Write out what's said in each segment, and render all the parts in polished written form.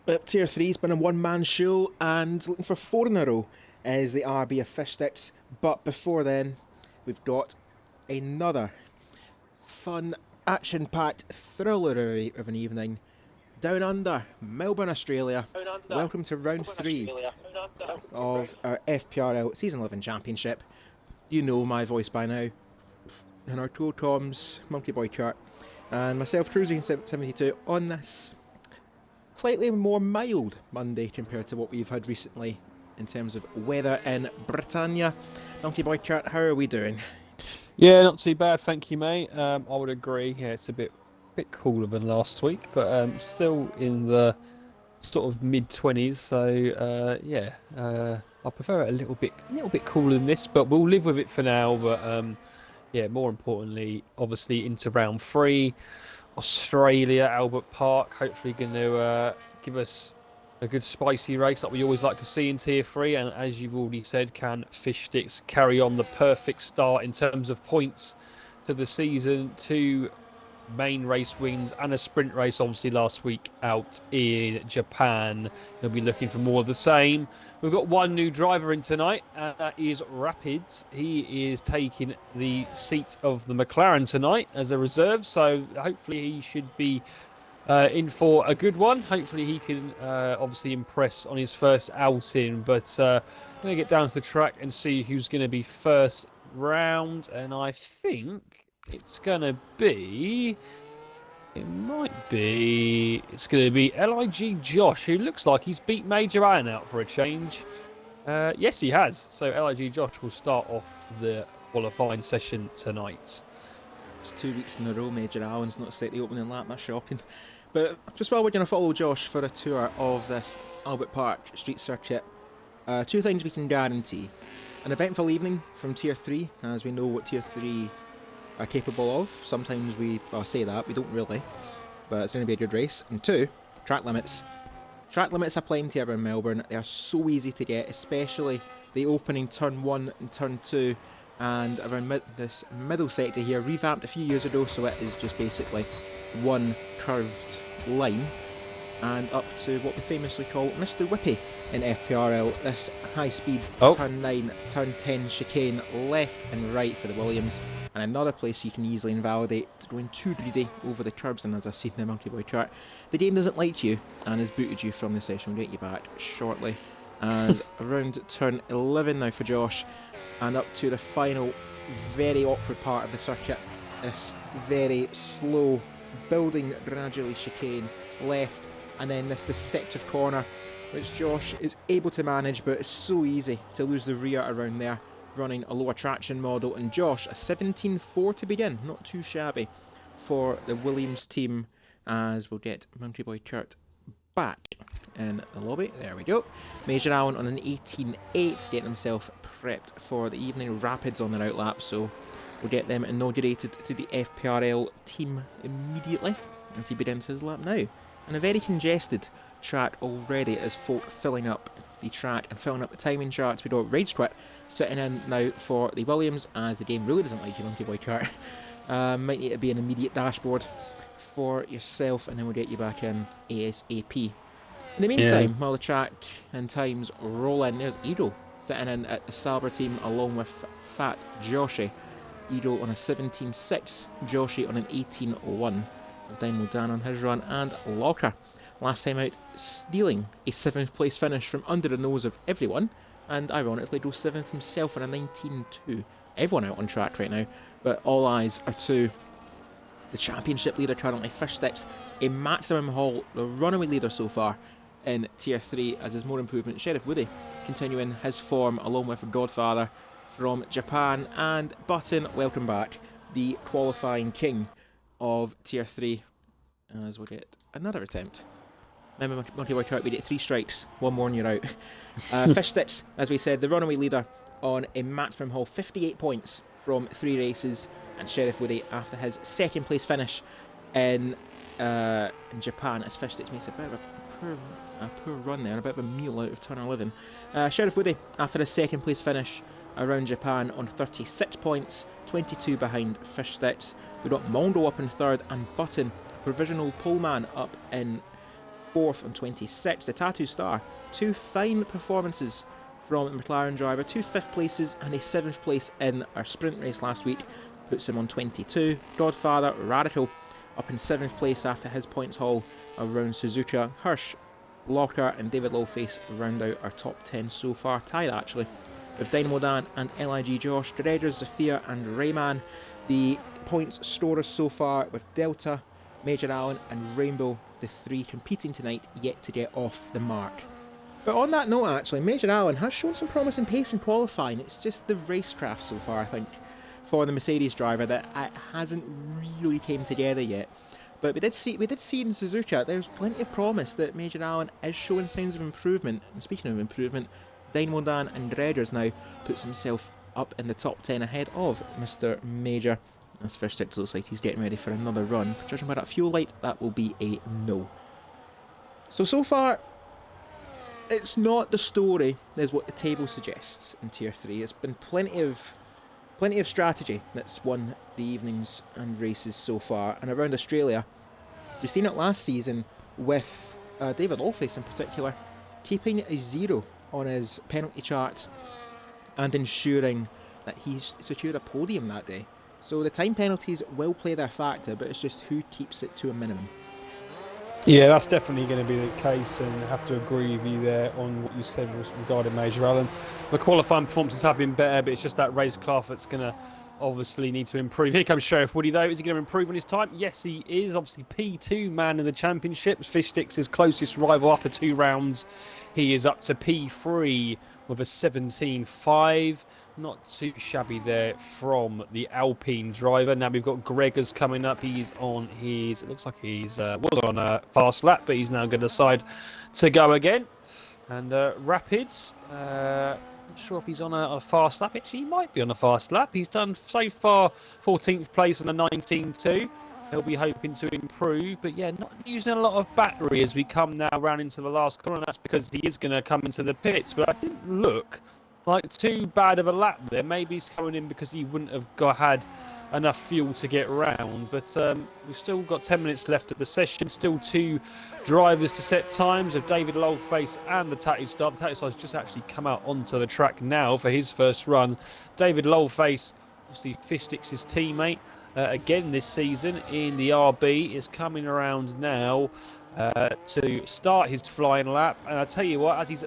Tier 3's been a one-man show, and looking for 4 in a row is the RB of Fish Sticks. But before then, we've got another fun, action-packed thriller of an evening down under Melbourne, Australia. Welcome to round 3 of our FPRL Season 11 Championship. You know my voice by now. And our Toe Tom's Monkey Boy chart. And myself, Cruising72, on this slightly more mild Monday compared to what we've had recently in terms of weather in Britannia. Monkey Boy chart, how are we doing? Yeah, not too bad, thank you, mate. I would agree. Yeah, it's a bit cooler than last week, but still in the sort of mid-20s. So I prefer it a little bit cooler than this, but we'll live with it for now. But yeah, more importantly, obviously into round 3, Australia, Albert Park. Hopefully, going to give us a good spicy race like we always like to see in Tier 3. And as you've already said, can Fish Sticks carry on the perfect start in terms of points to the season? 2 main race wins and a sprint race, obviously, last week out in Japan. He'll be looking for more of the same. We've got one new driver in tonight, and that is Rapids. He is taking the seat of the McLaren tonight as a reserve, so hopefully he should be in for a good one. Hopefully he can obviously impress on his first outing, but I'm going to get down to the track and see who's going to be first round, and I think it's going to be... It's going to be LIG Josh, who looks like he's beat Major Allen out for a change. Yes, he has. So LIG Josh will start off the qualifying session tonight. It's 2 weeks in a row, Major Allen's not set the opening lap, that's shocking. But just while we're going to follow Josh for a tour of this Albert Park street circuit, 2 things we can guarantee. An eventful evening from Tier 3, as we know what Tier 3 are capable of. Sometimes we say that, we don't really, but it's going to be a good race. And 2, track limits. Track limits are plenty around Melbourne. They are so easy to get, especially the opening turn 1 and turn 2, and around this middle sector here, revamped a few years ago, so it is just basically one curved line, and up to what we famously call Mr. Whippy in FPRL, this high-speed turn 9, turn 10 chicane left and right for the Williams, and another place you can easily invalidate going too greedy over the curbs. And as I said in the Monkey Boy chart, the game doesn't like you and has booted you from the session. We'll get you back shortly. As around turn 11 now for Josh, and up to the final very awkward part of the circuit, this very slow building gradually chicane left, and then this deceptive corner which Josh is able to manage, but it's so easy to lose the rear around there, running a lower traction model. And Josh, a 17.4 to begin, not too shabby for the Williams team, as we'll get Monkey Boy Kurt back in the lobby. There we go. Major Allen on an 18.8, getting himself prepped for the evening. Rapids on their outlap, so we'll get them inaugurated to the FPRL team immediately, as he begins his lap now. And a very congested track already, as folk filling up the track and filling up the timing charts. We got Rage Quit sitting in now for the Williams, as the game really doesn't like you, Monkey Boy chart. Might need to be an immediate dashboard for yourself, and then we'll get you back in ASAP. In the meantime, while the track and times roll in, there's Edo sitting in at the Sauber team along with Fat Joshy. Edo on a 17.6, Joshy on an 18.1. As Dynamo Dan on his run, and Locker last time out stealing a 7th place finish from under the nose of everyone, and ironically goes 7th himself on a 19.2. Everyone out on track right now, but all eyes are to the championship leader currently, Fish Sticks, a maximum haul, the runaway leader so far in Tier 3, as there's more improvement. Sheriff Woody continuing his form along with Godfather from Japan, and Button, welcome back, the qualifying king of Tier 3, as we'll get another attempt. Remember, Monkey Boy Kurt, we get 3 strikes, 1 more and you're out. Fish Sticks, as we said, the runaway leader on a maximum haul, 58 points from 3 races, and Sheriff Woody, after his 2nd place finish in Japan, as Fish Sticks makes a bit of a poor run there, and a bit of a meal out of turn 11. Sheriff Woody, after his 2nd place finish around Japan, on 36 points, 22 behind Fish Sticks. We've got Mondo up in 3rd, and Button, provisional poleman, up in 4th and 26th. The Tattoo Star, 2 fine performances from the McLaren driver, 2 5th places and a 7th place in our sprint race last week, puts him on 22. Godfather Radical up in 7th place after his points haul around Suzuka. Hirsch, Locker and David Lawface round out our top 10 so far, tied actually with Dynamo Dan and LIG Josh, Dredgers, Zafir and Rayman. The points scorers so far with Delta, Major Allen and Rainbow, the 3 competing tonight, yet to get off the mark. But on that note actually, Major Allen has shown some promising pace in qualifying. It's just the racecraft so far, I think, for the Mercedes driver that it hasn't really came together yet. But we did see in Suzuka there's plenty of promise that Major Allen is showing signs of improvement. And speaking of improvement, Dynamo Dan and Dredgers now puts himself up in the top 10 ahead of Mr. Major. As Fish Sticks looks like he's getting ready for another run. Judging by that fuel light, that will be a no. So far, it's not the story as what the table suggests in Tier 3. It's been plenty of strategy that's won the evenings and races so far. And around Australia, we've seen it last season with David Lawface in particular, keeping a 0 on his penalty chart and ensuring that he's secured a podium that day. So the time penalties will play their factor, but it's just who keeps it to a minimum. Yeah, that's definitely going to be the case, and I have to agree with you there on what you said regarding Major Allen. The qualifying performances have been better, but it's just that racecraft that's going to obviously need to improve. Here comes Sheriff Woody though. Is he going to improve on his time? Yes, he is. Obviously P2 man in the championship. Fish Sticks' his closest rival after 2 rounds. He is up to P3 with a 17.5. Not too shabby there from the Alpine driver. Now we've got Gregors coming up. He's on his, it looks like he's was on a fast lap, but he's now going to decide to go again. And Rapids, not sure if he's on a fast lap. Actually, he might be on a fast lap. He's done so far 14th place on a 19.2. He'll be hoping to improve, but yeah, not using a lot of battery as we come now round into the last corner. That's because he is going to come into the pits, but I didn't look like too bad of a lap there. Maybe he's coming in because he wouldn't have had enough fuel to get round. But we've still got 10 minutes left of the session. Still 2 drivers to set times of David Longface and the Tattoo Star. The Tattoo Star has just actually come out onto the track now for his first run. David Longface, obviously Fish Sticks' teammate again this season in the RB, is coming around now to start his flying lap. And I tell you what, as he's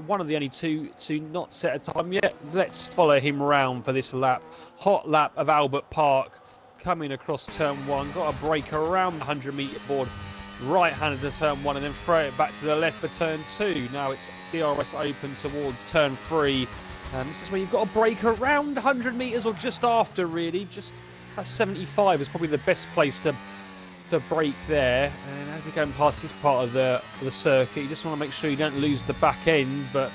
one of the only 2 to not set a time yet, let's follow him around for this lap. Hot lap of Albert Park, coming across turn 1. Got a break around the 100-metre board, right-handed to turn 1, and then throw it back to the left for turn 2. Now it's DRS open towards turn 3. This is where you've got a break around 100 metres or just after, really. Just at 75 is probably the best place to break there. And as we're going past this part of the circuit, you just want to make sure you don't lose the back end. But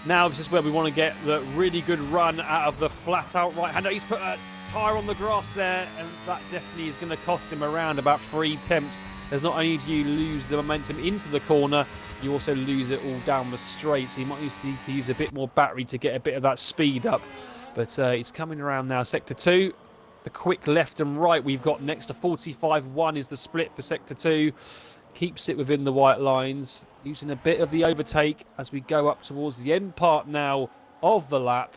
now this is where we want to get the really good run out of the flat out right hander. He's put a tyre on the grass there, and that definitely is going to cost him around about 3 tenths. As not only do you lose the momentum into the corner, you also lose it all down the straight. So you might need to use a bit more battery to get a bit of that speed up. But he's coming around now, sector 2. The quick left and right we've got next to 45.1 is the split for sector 2. Keeps it within the white lines, using a bit of the overtake as we go up towards the end part now of the lap.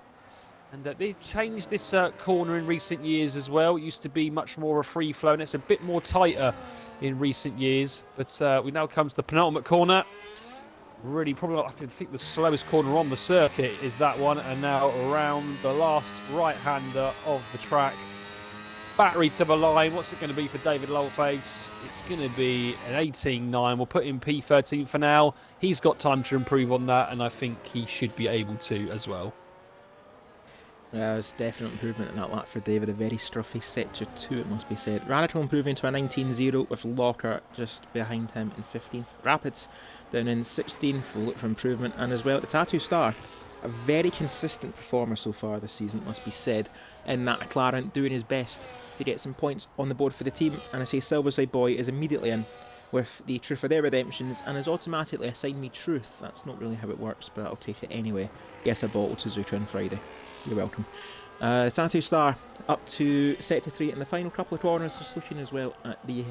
And they've changed this corner in recent years as well. It used to be much more a free flow, and it's a bit more tighter in recent years. But we now come to the penultimate corner. Really, probably I think the slowest corner on the circuit is that one. And now around the last right-hander of the track. Battery to the line. What's it going to be for David Lowface? It's going to be an 18.9. We'll put in P13 for now. He's got time to improve on that, and I think he should be able to as well. Yeah, there's definite improvement in that lap for David. A very scruffy sector 2, it must be said. Radical improving to a 19.0 with Locker just behind him in 15th. Rapids down in 16th. We'll look for improvement. And as well, the Tattoo Star, a very consistent performer so far this season, it must be said, in that McLaren, doing his best to get some points on the board for the team. And I say Silverside Boy is immediately in with the Truth for their redemptions and has automatically assigned me Truth. That's not really how it works, but I'll take it anyway. Guess I bottled Suzuka on Friday. You're welcome. Tattoo Star up to sector 3 in the final couple of corners, just looking as well at the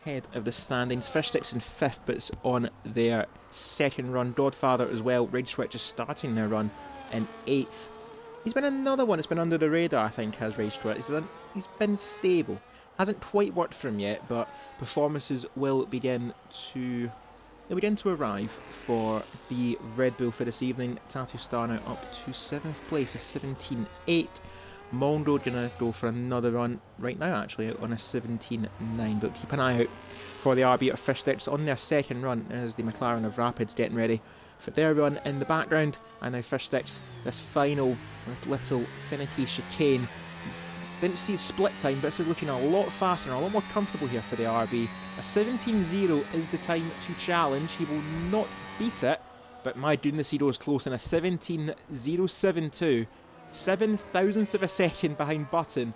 head of the standings. Fish Sticks in 5th, but it's on their 2nd run. Godfather as well. Rage Sweat just starting their run in 8th. He's been another one that's been under the radar, I think, has Rage Sweat. He's been stable. Hasn't quite worked for him yet, but performances will begin to arrive for the Red Bull for this evening. Tattoo Star now up to 7th place, a 17.8. Mondo gonna go for another run right now, actually, on a 17.9. But keep an eye out for the RB at Fish Sticks on their 2nd run as the McLaren of Rapids getting ready for their run in the background. And now Fish Sticks, this final little finicky chicane. Didn't see split time, but this is looking a lot faster and a lot more comfortable here for the RB. A 17.0 is the time to challenge. He will not beat it, but my goodness, he goes close in a 17.072. 7 thousandths of a second behind Button,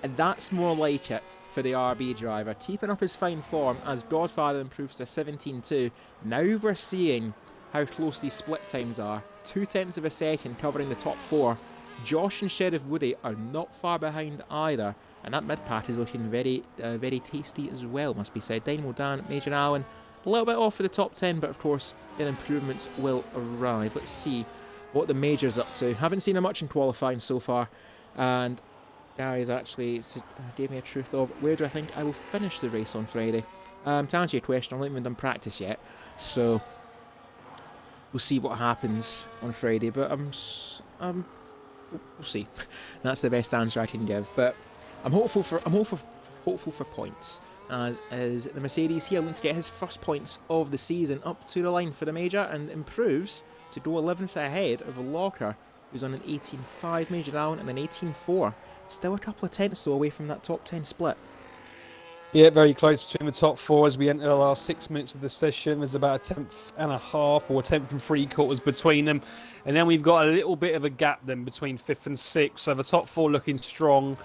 and that's more like it for the RB driver. Keeping up his fine form as Godfather improves to 17.2. Now we're seeing how close these split times are. 0.2 of a second covering the top 4. Josh and Sheriff Woody are not far behind either, and that mid-pack is looking very tasty as well, must be said. Dynamo Dan, Major Allen, a little bit off for the top 10, but of course their improvements will arrive. Let's see what the Major's up to. Haven't seen him much in qualifying so far, and Gary's actually gave me a truth of where do I think I will finish the race on Friday. To answer your question, I haven't even done practice yet, so we'll see what happens on Friday, but we'll see. That's the best answer I can give, but I'm hopeful for points, as is the Mercedes here, looking to get his first points of the season up to the line for the Major, and improves to go 11th ahead of Locker, who's on an 18.5 Major Allen and an 18.4. Still a couple of tenths though away from that top 10 split. Yeah, very close between the top 4 as we enter the last 6 minutes of the session. There's about a 10.5 or 10th and 3/4 between them. And then we've got a little bit of a gap then between 5th and 6th. So the top 4 looking strong.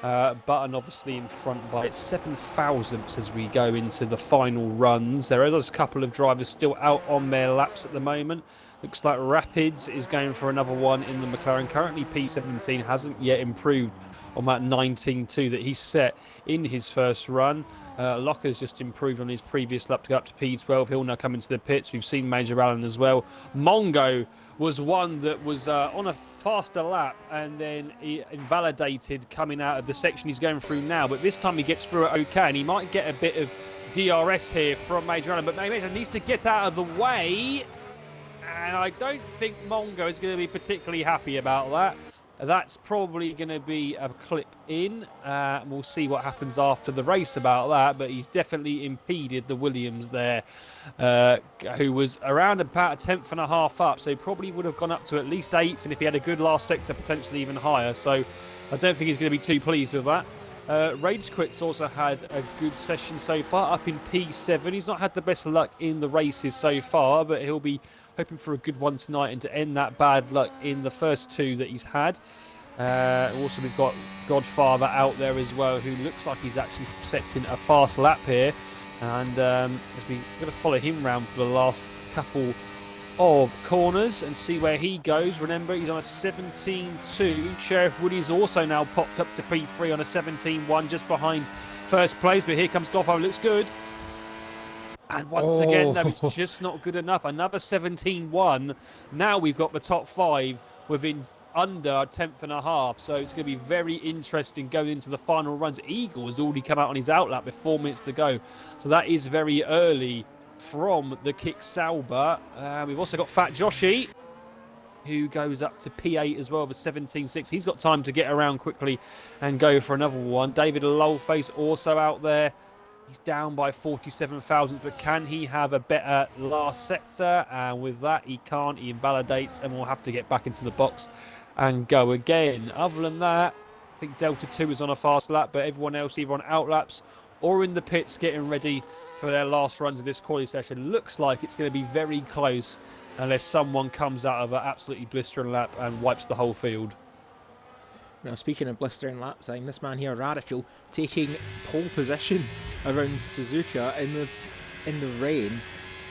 Button obviously in front by 7 thousandths as we go into the final runs. There are a couple of drivers still out on their laps at the moment. Looks like Rapids is going for another one in the McLaren. Currently P17 hasn't yet improved on that 19.2 that he set in his first run. Locker's just improved on his previous lap to go up to P12. He'll now come into the pits. We've seen Major Allen as well. Mongo was one that was on a faster lap and then he invalidated coming out of the section he's going through now. But this time he gets through it okay, and he might get a bit of DRS here from Major Allen. But Major needs to get out of the way. And I don't think Mongo is going to be particularly happy about that. That's probably going to be a clip in. We'll see what happens after the race about that. But he's definitely impeded the Williams there, who was around about a 10.5 up. So he probably would have gone up to at least 8th. And if he had a good last sector, potentially even higher. So I don't think he's going to be too pleased with that. Rage Quit's also had a good session so far, up in P7. He's not had the best luck in the races so far, but he'll be hoping for a good one tonight and to end that bad luck in the first 2 that he's had. Also, we've got Godfather out there as well, who looks like he's actually setting a fast lap here. And as we're going to follow him round for the last couple of corners and see where he goes. Remember, he's on a 17.2. Sheriff Woody's also now popped up to P3 on a 17.1, just behind first place. But here comes Godfather, looks good. And once again, no, it's just not good enough. Another 17.1. Now we've got the top 5 within under a 10.5. So it's going to be very interesting going into the final runs. Eagle has already come out on his outlap with 4 minutes to go. So that is very early from the Kick Sauber. We've also got Fat Joshy, who goes up to P8 as well with a 17.6. He's got time to get around quickly and go for another one. David Lowface also out there. He's down by 47 thousandths, but can he have a better last sector? And with that, he can't. He invalidates and will have to get back into the box and go again. Other than that, I think Delta 2 is on a fast lap, but everyone else either on outlaps or in the pits getting ready for their last runs of this quality session. Looks like it's going to be very close unless someone comes out of an absolutely blistering lap and wipes the whole field. Now, speaking of blistering lap time, this man here, Radical, taking pole position around Suzuka in the rain.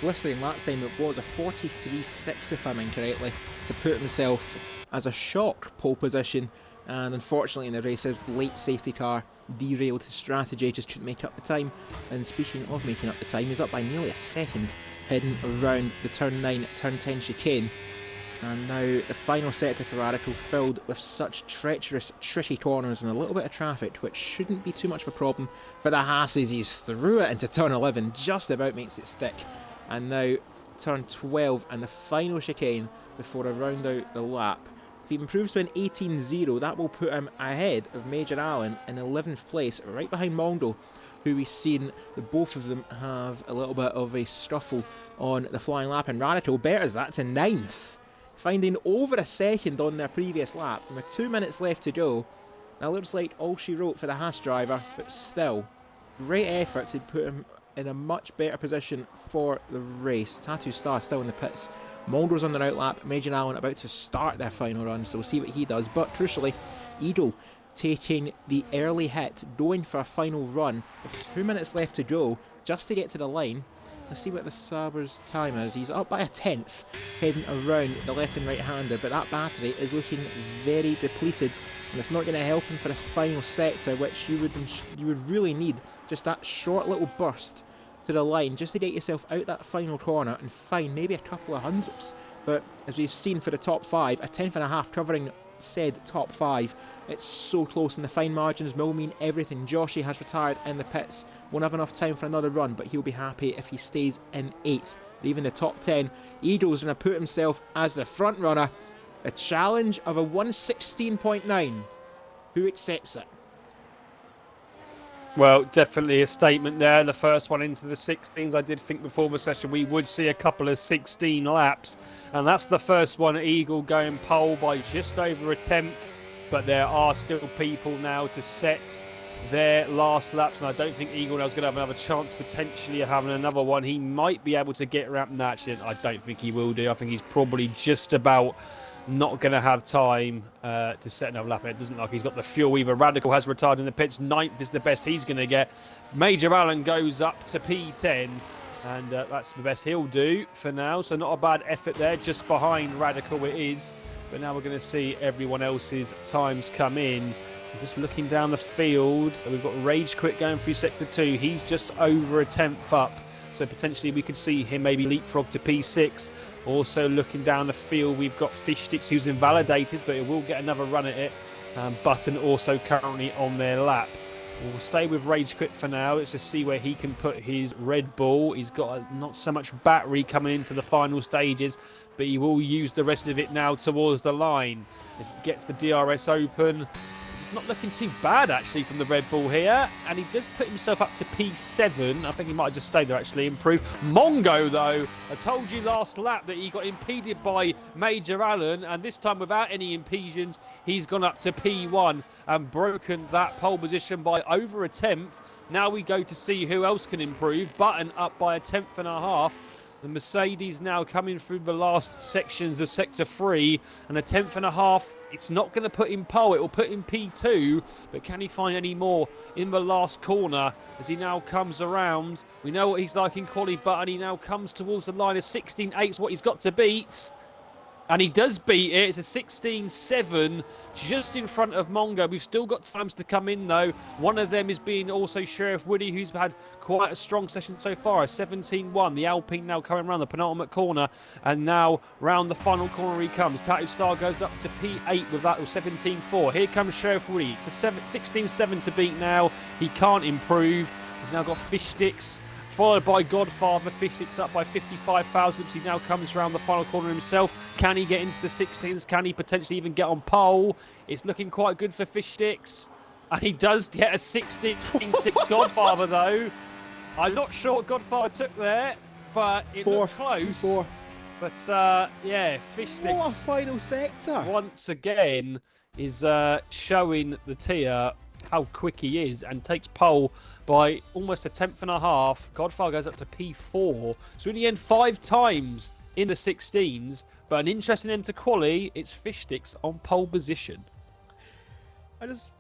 Blistering lap time, it was a 43.6 if I'm incorrectly, to put himself as a shock pole position. And unfortunately in the race, his late safety car derailed his strategy, just couldn't make up the time. And speaking of making up the time, he's up by nearly a second heading around the turn 9, turn 10 chicane. And now the final sector for Radical, filled with such treacherous, tricky corners and a little bit of traffic, which shouldn't be too much of a problem for the Hasses. He's through it into turn 11, just about makes it stick. And now turn 12 and the final chicane before I round out the lap. If he improves to an 18.0, that will put him ahead of Major Allen in 11th place, right behind Mondo, who we've seen that both of them have a little bit of a scuffle on the flying lap. And Radical betters that to 9th. Finding over a second on their previous lap, and with 2 minutes left to go. That looks like all she wrote for the Haas driver, but still, great effort to put him in a much better position for the race. Tattoo Star still in the pits. Mondo's on their outlap, Major Allen about to start their final run, so we'll see what he does. But crucially, Eagle taking the early hit, going for a final run with 2 minutes left to go, just to get to the line. Let's see what the Saber's time is. He's up by a 10th, heading around the left and right hander, but that battery is looking very depleted, and it's not going to help him for this final sector, which you would really need just that short little burst to the line, just to get yourself out that final corner and find maybe a couple of hundredths. But as we've seen for the top 5, a 10th and a half covering said top 5. It's so close, and the fine margins will mean everything. Joshy has retired in the pits, won't have enough time for another run, but he'll be happy if he stays in 8th, or even the top 10. Eagle's going to put himself as the front runner. A challenge of a 116.9. Who accepts it? Well, definitely a statement there. The first one into the 16s. I did think before the session we would see a couple of 16 laps, and that's the first one. Eagle going pole by just over a 10th, but there are still people now to set their last laps, and I don't think Eagle now is going to have another chance potentially of having another one. He might be able to get around that. Actually, I don't think he will do. I think he's probably just about not going to have time to set another lap. It doesn't look like he's got the fuel either. Radical has retired in the pits. 9th is the best he's going to get. Major Allen goes up to P10, and that's the best he'll do for now. So not a bad effort there. Just behind Radical it is. But now we're going to see everyone else's times come in. Just looking down the field, we've got Rage Quit going through Sector 2. He's just over a 10th up. So potentially we could see him maybe leapfrog to P6. Also looking down the field, we've got Fish Sticks, who's invalidated, but he will get another run at it. Button also currently on their lap. We'll stay with Rage Quit for now. Let's just see where he can put his Red Bull. He's got not so much battery coming into the final stages, but he will use the rest of it now towards the line. As it gets the DRS open. It's not looking too bad, actually, from the Red Bull here. And he does put himself up to P7. I think he might have just stayed there, actually, improved. Mongo, though, I told you last lap that he got impeded by Major Allen. And this time, without any impediments, he's gone up to P1 and broken that pole position by over a 10th. Now we go to see who else can improve. Button up by a 10th and a half. The Mercedes now coming through the last sections of Sector 3, and a 10th and a half. It's not going to put him pole, it will put him P2, but can he find any more in the last corner as he now comes around? We know what he's like in quali, but he now comes towards the line of 16.8 is what he's got to beat. And he does beat it. It's a 16.7 just in front of Mongo. We've still got times to come in, though. One of them is being also Sheriff Woody, who's had quite a strong session so far. A 17.1. The Alpine now coming around the penultimate corner. And now round the final corner he comes. Tattoo Star goes up to P8 with that 17.4. Here comes Sheriff Woody. It's a 16.7 to beat now. He can't improve. He's now got Fish Sticks, followed by Godfather. Fish Sticks up by 55 thousandths. He now comes around the final corner himself. Can he get into the 16s? Can he potentially even get on pole? It's looking quite good for Fish Sticks. And he does get a 16.6 Godfather, though. I'm not sure what Godfather took there, but it looked close. But, yeah, Fish Sticks. What a final sector. Once again is showing the tier how quick he is and takes pole by almost a 10th and a half. Godfather goes up to P4. So in the end, 5 times in the 16s. But an interesting end to quali, it's Fish Sticks on pole position. I just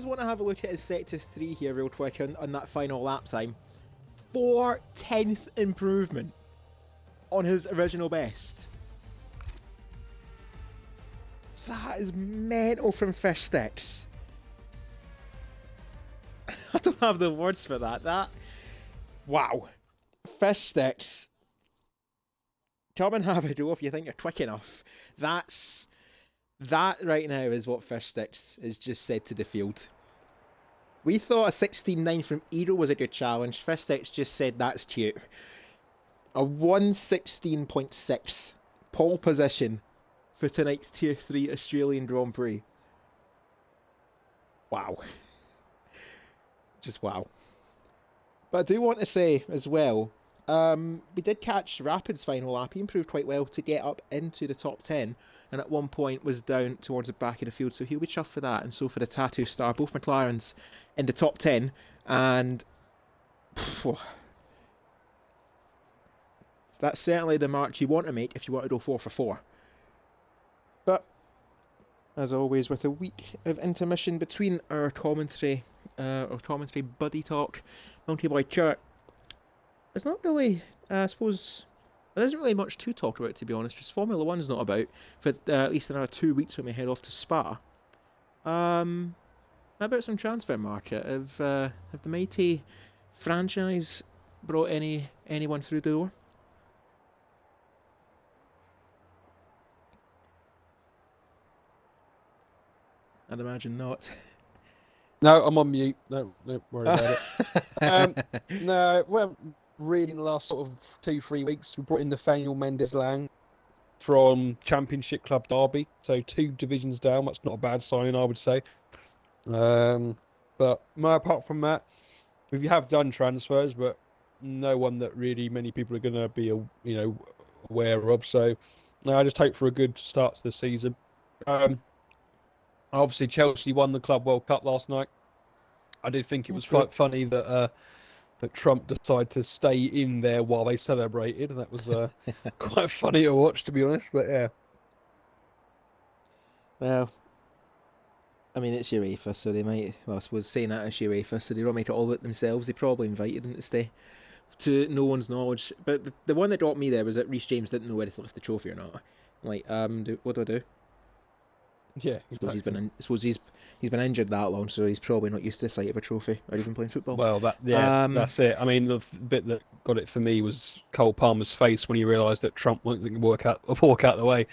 want to have a look at his Sector 3 here real quick on that final lap time. 4/10th improvement on his original best. That is mental from Fish Sticks. don't have the words for that. Wow. Fish sticks. Come and have a go if you think you're quick enough. That right now is what Fish Sticks has just said to the field. We thought a 16.9 from Edo was a good challenge. Fish Sticks just said that's cute. A 1:16.6 pole position for tonight's Tier 3 Australian Grand Prix. Wow. Just wow. But I do want to say as well, we did catch Rapid's final lap. He improved quite well to get up into the top 10, and at one point was down towards the back of the field, so he'll be chuffed for that. And so for the Tattoo Star, both McLarens in the top 10, and so that's certainly the mark you want to make if you want to go 4 for 4. But as always, with a week of intermission between our commentary buddy talk, Monkey Boy Kurt, it's not really, I suppose, there isn't really much to talk about, to be honest. Just Formula 1's not about for at least another 2 weeks when we head off to Spa. How about some transfer market? Have the mighty franchise brought anyone through the door? I'd imagine not. No, I'm on mute. Don't worry about it. No, well, really in the last sort of 2-3 weeks, we brought in Nathaniel Mendes-Lang from Championship Club Derby, so 2 divisions down. That's not a bad sign, I would say. But apart from that, we have done transfers, but no one that really many people are going to be, aware of. So, I just hope for a good start to the season. Obviously, Chelsea won the Club World Cup last night. I did think it was quite funny that Trump decided to stay in there while they celebrated. That was quite funny to watch, to be honest. But yeah. Well, I mean, it's UEFA, so they might. Well, I suppose saying that it's UEFA, so they don't make it all about themselves. They probably invited him to stay, to no one's knowledge. But the one that got me there was that Reece James didn't know whether to lift the trophy or not. I'm like, what do I do? Yeah, exactly. I suppose he's been injured that long, so he's probably not used to the sight of a trophy or even playing football. Well, that's it. I mean, the bit that got it for me was Cole Palmer's face when he realised that Trump wasn't going to walk out the way.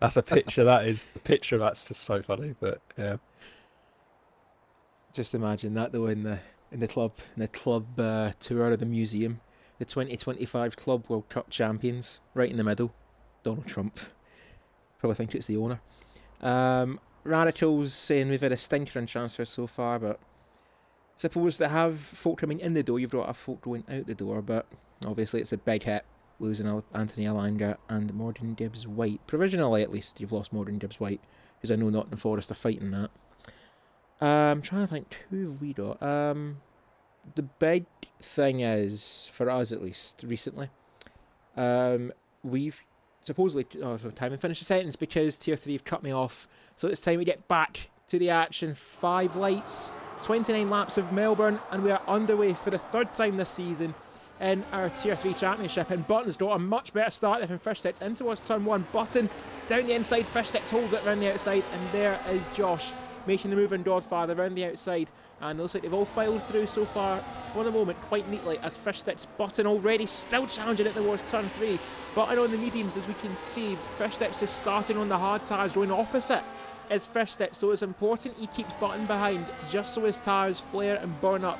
That's a picture. That's just so funny. But yeah, just imagine that though in the club tour of the museum, the 2025 Club World Cup champions, right in the middle, Donald Trump. Probably think it's the owner. Radicals saying we've had a stinker in transfer so far, but suppose to have folk coming in the door, you've got to have folk going out the door, but obviously it's a big hit losing Anthony Alanga and Morgan Gibbs-White. Provisionally, at least, you've lost Morgan Gibbs-White, because I know Nottingham Forest are fighting that. I'm trying to think, who have we got? The big thing is, for us at least, recently, we've supposedly, time and finish the sentence because Tier 3 have cut me off. So it's time we get back to the action. 5 lights, 29 laps of Melbourne, and we are underway for the 3rd time this season in our Tier 3 Championship. And Button's got a much better start than Fish Sticks in towards turn 1. Button down the inside, Fish Sticks hold it around the outside, and there is Josh making the move in Godfather around the outside. And it looks like they've all filed through so far for the moment quite neatly as Fish Sticks. Button already still challenging it towards turn 3. Button on the mediums, as we can see. Fish Sticks is starting on the hard tyres, going opposite is Fish Sticks, so it's important he keeps Button behind just so his tyres flare and burn up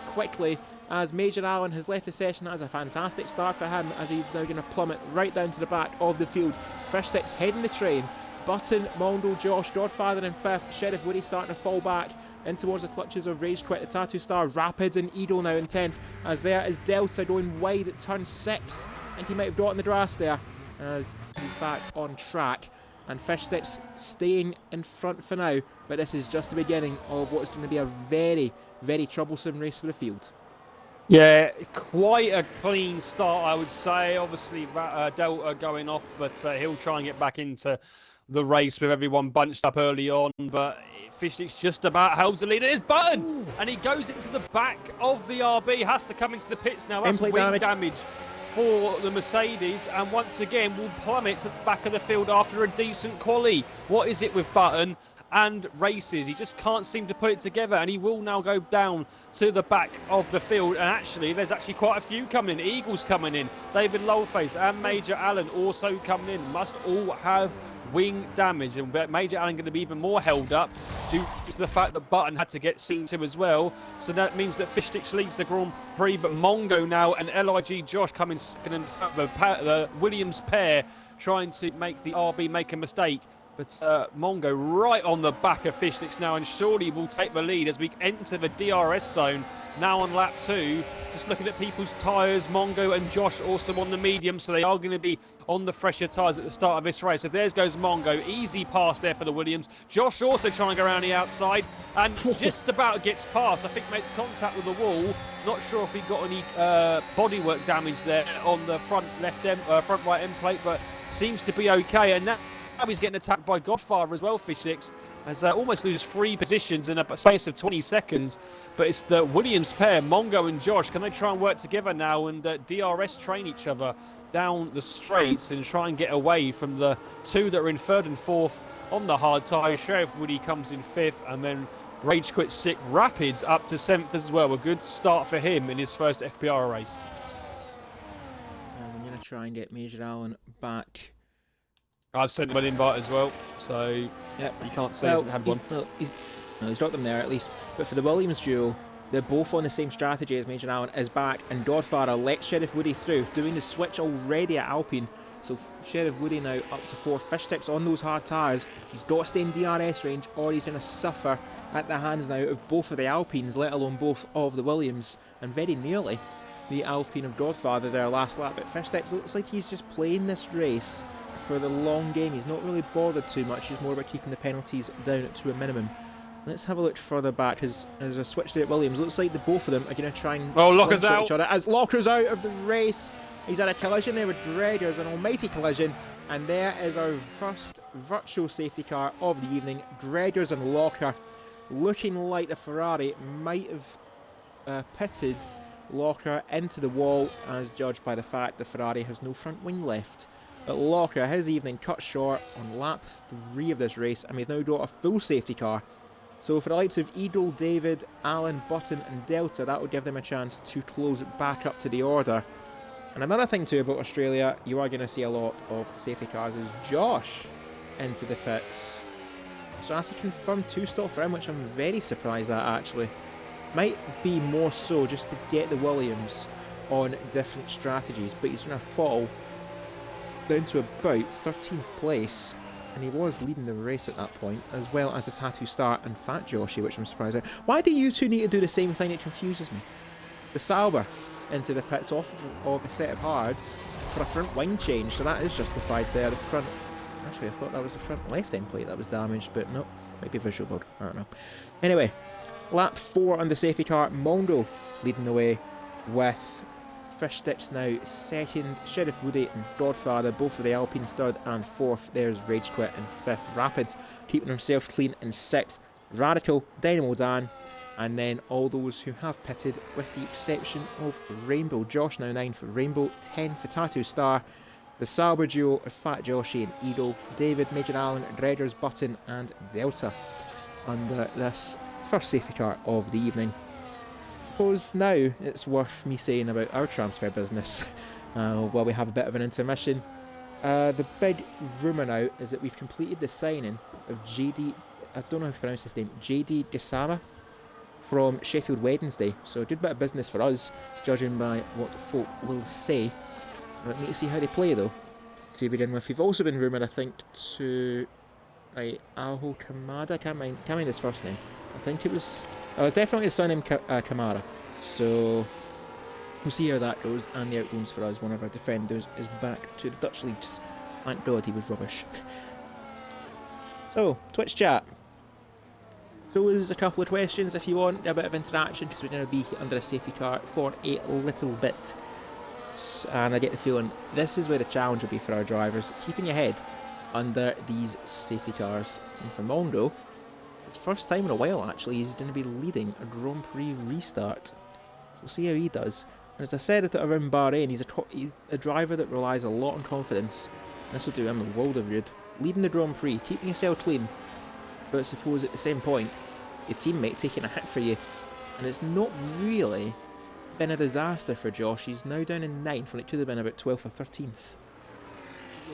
quickly. As Major Allen has left the session, that is a fantastic start for him as he's now going to plummet right down to the back of the field. Fish Sticks heading the train. Button, Mondo, Josh, Godfather in 5th. Sheriff Woody starting to fall back in towards the clutches of Rage Quit. The Tattoo Star, Rapids and Edo now in 10th. As there is Delta going wide at turn 6. I think he might have gotten the grass there as he's back on track. And Fish Sticks staying in front for now. But this is just the beginning of what is going to be a very, very troublesome race for the field. Yeah, quite a clean start, I would say. Obviously, Delta going off, but he'll try and get back into the race with everyone bunched up early on. But Fish Sticks just about holds the lead. It is Button! Ooh. And he goes into the back of the RB, has to come into the pits now. That's wing damage for the Mercedes, and once again will plummet to the back of the field after a decent quali. What is it with Button and races. He just can't seem to put it together, and he will now go down to the back of the field. And actually, there's actually quite a few coming in. Eagles coming in, David Lowface and Major Allen also coming in. Must all have wing damage, and Major Allen going to be even more held up due to the fact that Button had to get seen to as well. So that means that Fish Sticks leads the Grand Prix, but Mongo now and LIG Josh coming second, and the Williams pair trying to make the RB make a mistake. But Mongo right on the back of Fish Sticks now, and surely will take the lead as we enter the DRS zone now on lap 2. Just looking at people's tyres, Mongo and Josh also on the medium, so they are going to be on the fresher tyres at the start of this race. So there goes Mongo, easy pass there for the Williams. Josh also trying to go around the outside and just about gets past. I think makes contact with the wall. Not sure if he got any bodywork damage there on the front front right end plate, but seems to be okay. And now he's getting attacked by Godfather as well, Fish Sticks, as almost loses 3 positions in a space of 20 seconds. But it's the Williams pair, Mongo and Josh. Can they try and work together now and DRS train each other down the straights and try and get away from the 2 that are in 3rd and 4th on the hard tyre? Sheriff Woody comes in 5th, and then Rage Quit Sick Rapids up to 7th as well. A good start for him in his first FPRL race. As I'm going to try and get Major Allen back. I've sent him an invite as well, so yep. You can't say he hasn't had one. He's got them there at least. But for the Williams duo, they're both on the same strategy as Major Allen is back, and Godfather lets Sheriff Woody through, doing the switch already at Alpine. So Sheriff Woody now up to 4th. Fish Sticks on those hard tyres. He's got to stay in DRS range, or he's going to suffer at the hands now of both of the Alpines, let alone both of the Williams, and very nearly the Alpine of Godfather there last lap. But Fish Sticks looks like he's just playing this race for the long game. He's not really bothered too much. He's more about keeping the penalties down to a minimum. Let's have a look further back as a switch to Williams. Looks like the both of them are going to try and Locker's slingshot out. each other. As Locker's out of the race, he's had a collision there with Dredders, an almighty collision, and there is our first virtual safety car of the evening. Dredders and Locker, looking like the Ferrari might have pitted Locker into the wall, as judged by the fact the Ferrari has no front wing left. But Locker, his evening cut short on lap 3 of this race, and we've now got a full safety car. So for the likes of Edel, David, Allen, Button and Delta, that will give them a chance to close it back up to the order. And another thing too about Australia, you are going to see a lot of safety cars, is Josh into the pits. So that's a confirmed 2-stop for him, which I'm very surprised at actually. Might be more so just to get the Williams on different strategies, but he's going to fall down to about 13th place, and he was leading the race at that point, as well as a Tattoo Star and Fat Joshy, which I'm surprised at. Why do you two need to do the same thing? It confuses me. The Sauber into the pits off of a set of hards for a front wing change, so that is justified there. The front, actually I thought that was the front left end plate that was damaged, but no, maybe visual board, I don't know. Anyway, lap 4 on the safety car, Mondo leading the way with Fish Sticks now second, Sheriff Woody and Godfather, both of the Alpines 3rd and 4th. There's Rage Quit and 5th. Rapids keeping himself clean in 6th. Radical, Dynamo Dan, and then all those who have pitted, with the exception of Rainbow. Josh now 9 for Rainbow, 10 for Tattoo Star. The Sauber duo of Fat Joshy and Edel, David, Major Allen, Dredders, Button and Delta under this first safety car of the evening. Suppose now it's worth me saying about our transfer business while we have a bit of an intermission. The big rumour now is that we've completed the signing of JD, I don't know how to pronounce his name, JD Desama from Sheffield Wednesday. So a good bit of business for us, judging by what folk will say. Let me see how they play though, to begin with. We've also been rumoured, I think, to Aho Kamada, I can't mind his first name. I think it was definitely his surname Kamara. So we'll see how that goes, and the outgoings for us. One of our defenders is back to the Dutch leagues. Thank God he was rubbish. So, Twitch chat. Throw us a couple of questions if you want a bit of interaction, because we're going to be under a safety car for a little bit. And I get the feeling this is where the challenge will be for our drivers, keeping your head under these safety cars. And for Mondo, it's first time in a while actually, he's going to be leading a Grand Prix restart. So we'll see how he does. And as I said around Bahrain, he's a driver that relies a lot on confidence. This will do him a world of good. Leading the Grand Prix, keeping yourself clean. but I suppose at the same point, your teammate taking a hit for you, and it's not really been a disaster for Josh. He's now down in 9th when it could have been about 12th or 13th.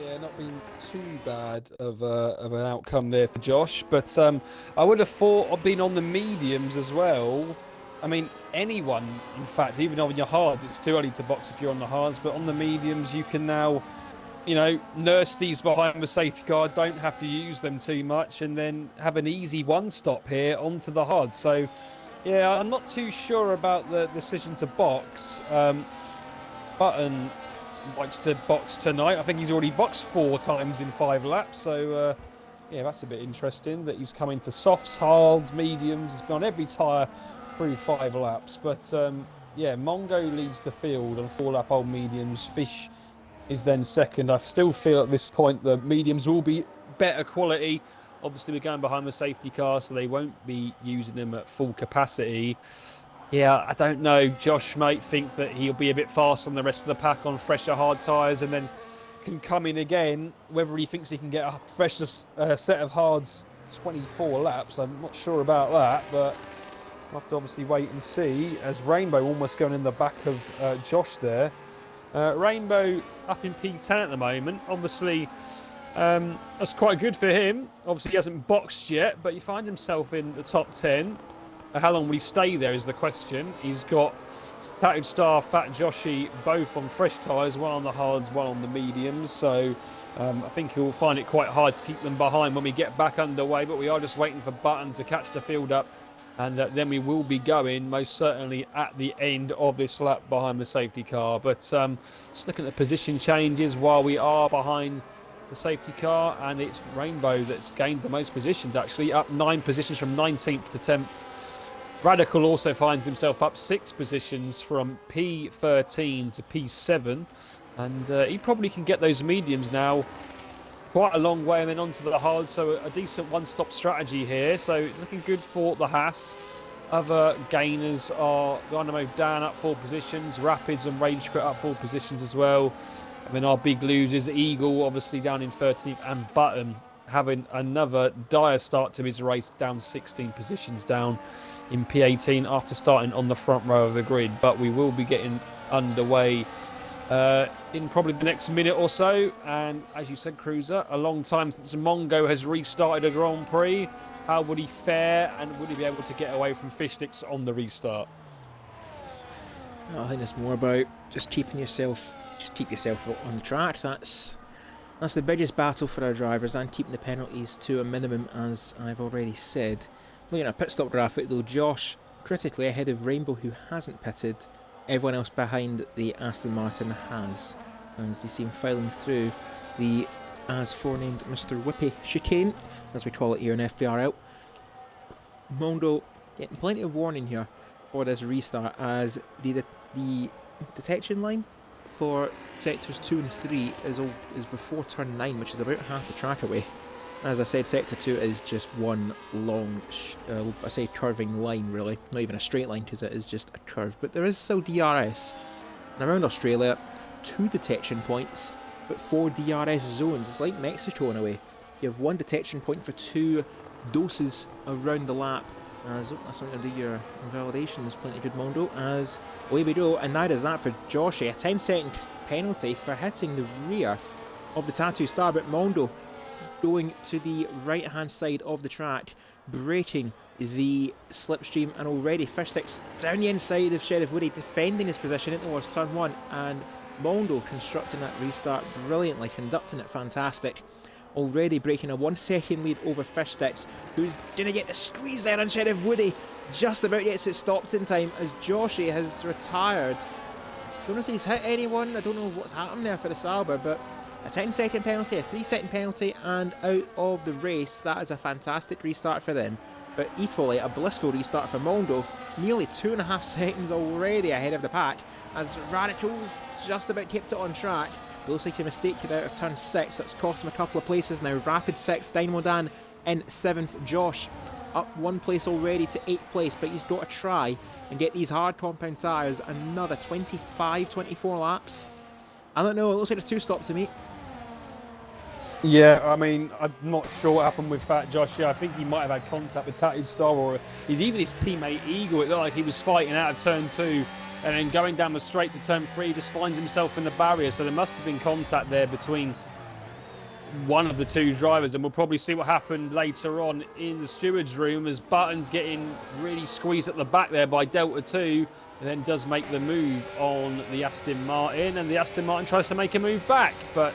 Yeah, not been too bad of an outcome there for Josh, but I would have thought of being on the mediums as well. I mean, anyone, in fact, even on your hards, it's too early to box if you're on the hards, but on the mediums you can now, you know, nurse these behind the safety car, don't have to use them too much, and then have an easy one-stop here onto the hards. So, yeah, I'm not too sure about the decision to box. Button likes to box tonight. I think he's already boxed 4 times in 5 laps, so yeah, that's a bit interesting that he's coming for softs, hards, mediums. He's been on every tyre through 5 laps, but yeah, Mongo leads the field on 4-lap-old mediums. Fish is then second. I still feel at this point the mediums will be better quality. Obviously, we're going behind the safety car, so they won't be using them at full capacity. Yeah, I don't know. Josh might think that he'll be a bit fast on the rest of the pack on fresher hard tyres and then can come in again. Whether he thinks he can get a fresher set of hards 24 laps, I'm not sure about that, but we'll have to obviously wait and see. As Rainbow almost going in the back of Josh there. Rainbow up in P10 at the moment. Obviously, that's quite good for him. Obviously, he hasn't boxed yet, but he finds himself in the top 10. How long will he stay there is the question. He's got Tattooed Star, Fat Joshy, both on fresh tyres, one on the hards, one on the mediums. So I think he'll find it quite hard to keep them behind when we get back underway. But we are just waiting for Button to catch the field up. And then we will be going, most certainly, at the end of this lap behind the safety car. But just looking at the position changes while we are behind the safety car. And it's Rainbow that's gained the most positions, actually. Up 9 positions from 19th to 10th. Radical also finds himself up 6 positions from P13 to P7. And he probably can get those mediums now quite a long way and then onto the hard. So a decent one-stop strategy here. So looking good for the Haas. Other gainers are Dynamo Dan up 4 positions. Rapids and Rage Quit up 4 positions as well. And then our big losers, Eagle obviously down in 13th and Button having another dire start to his race, down 16 positions down in P18 after starting on the front row of the grid. But we will be getting underway in probably the next minute or so. And as you said, Cruiser, a long time since Mongo has restarted a Grand Prix. How would he fare, and would he be able to get away from fish sticks on the restart? I think it's more about just keep yourself on track. That's the biggest battle for our drivers, and keeping the penalties to a minimum, as I've already said. Looking at a pit stop graphic though, Josh critically ahead of Rainbow, who hasn't pitted. Everyone else behind the Aston Martin has, as you see him filing through the as forenamed Mr. Whippy chicane, as we call it here in FPRL. Mondo getting plenty of warning here for this restart, as the detection line for sectors 2 and 3 is before turn 9, which is about half the track away. As I said, sector 2 is just one long, I say curving line really, not even a straight line because it is just a curve, but there is still DRS. And around Australia, 2 detection points, but 4 DRS zones. It's like Mexico in a way. You have 1 detection point for 2 doses around the lap. As that's not going to do your invalidation. There's plenty of good Mondo, as away we go, and that is that for Joshy. A 10-second penalty for hitting the rear of the Tattoo Star, but Mondo going to the right hand side of the track, breaking the slipstream, and already Fish Sticks down the inside of Sheriff Woody, defending his position in towards turn 1, and Mondo constructing that restart brilliantly, conducting it fantastic. Already breaking a 1 second lead over Fish Sticks, who's going to get the squeeze there on Sheriff Woody. Just about gets it stopped in time as Joshy has retired. Don't know if he's hit anyone, I don't know what's happened there for the Sauber, but a 10-second penalty, a 3-second penalty, and out of the race. That is a fantastic restart for them, but equally a blissful restart for Mondo. Nearly 2.5 seconds already ahead of the pack, as Radicals just about kept it on track. Looks like a mistake out of turn 6. That's cost him a couple of places now. Rapid 6th, Dynamo Dan in 7th. Josh up 1 place already to 8th place, but he's got to try and get these hard compound tyres another 25, 24 laps. I don't know, it looks like a 2-stop to me. Yeah, I mean, I'm not sure what happened with Fat Josh. Yeah, I think he might have had contact with Tattooed Star, or even his teammate Eagle. It looked like he was fighting out of turn 2 and then going down the straight to turn 3, just finds himself in the barrier. So there must have been contact there between one of the two drivers, and we'll probably see what happened later on in the steward's room as Button's getting really squeezed at the back there by Delta 2, and then does make the move on the Aston Martin, and the Aston Martin tries to make a move back, but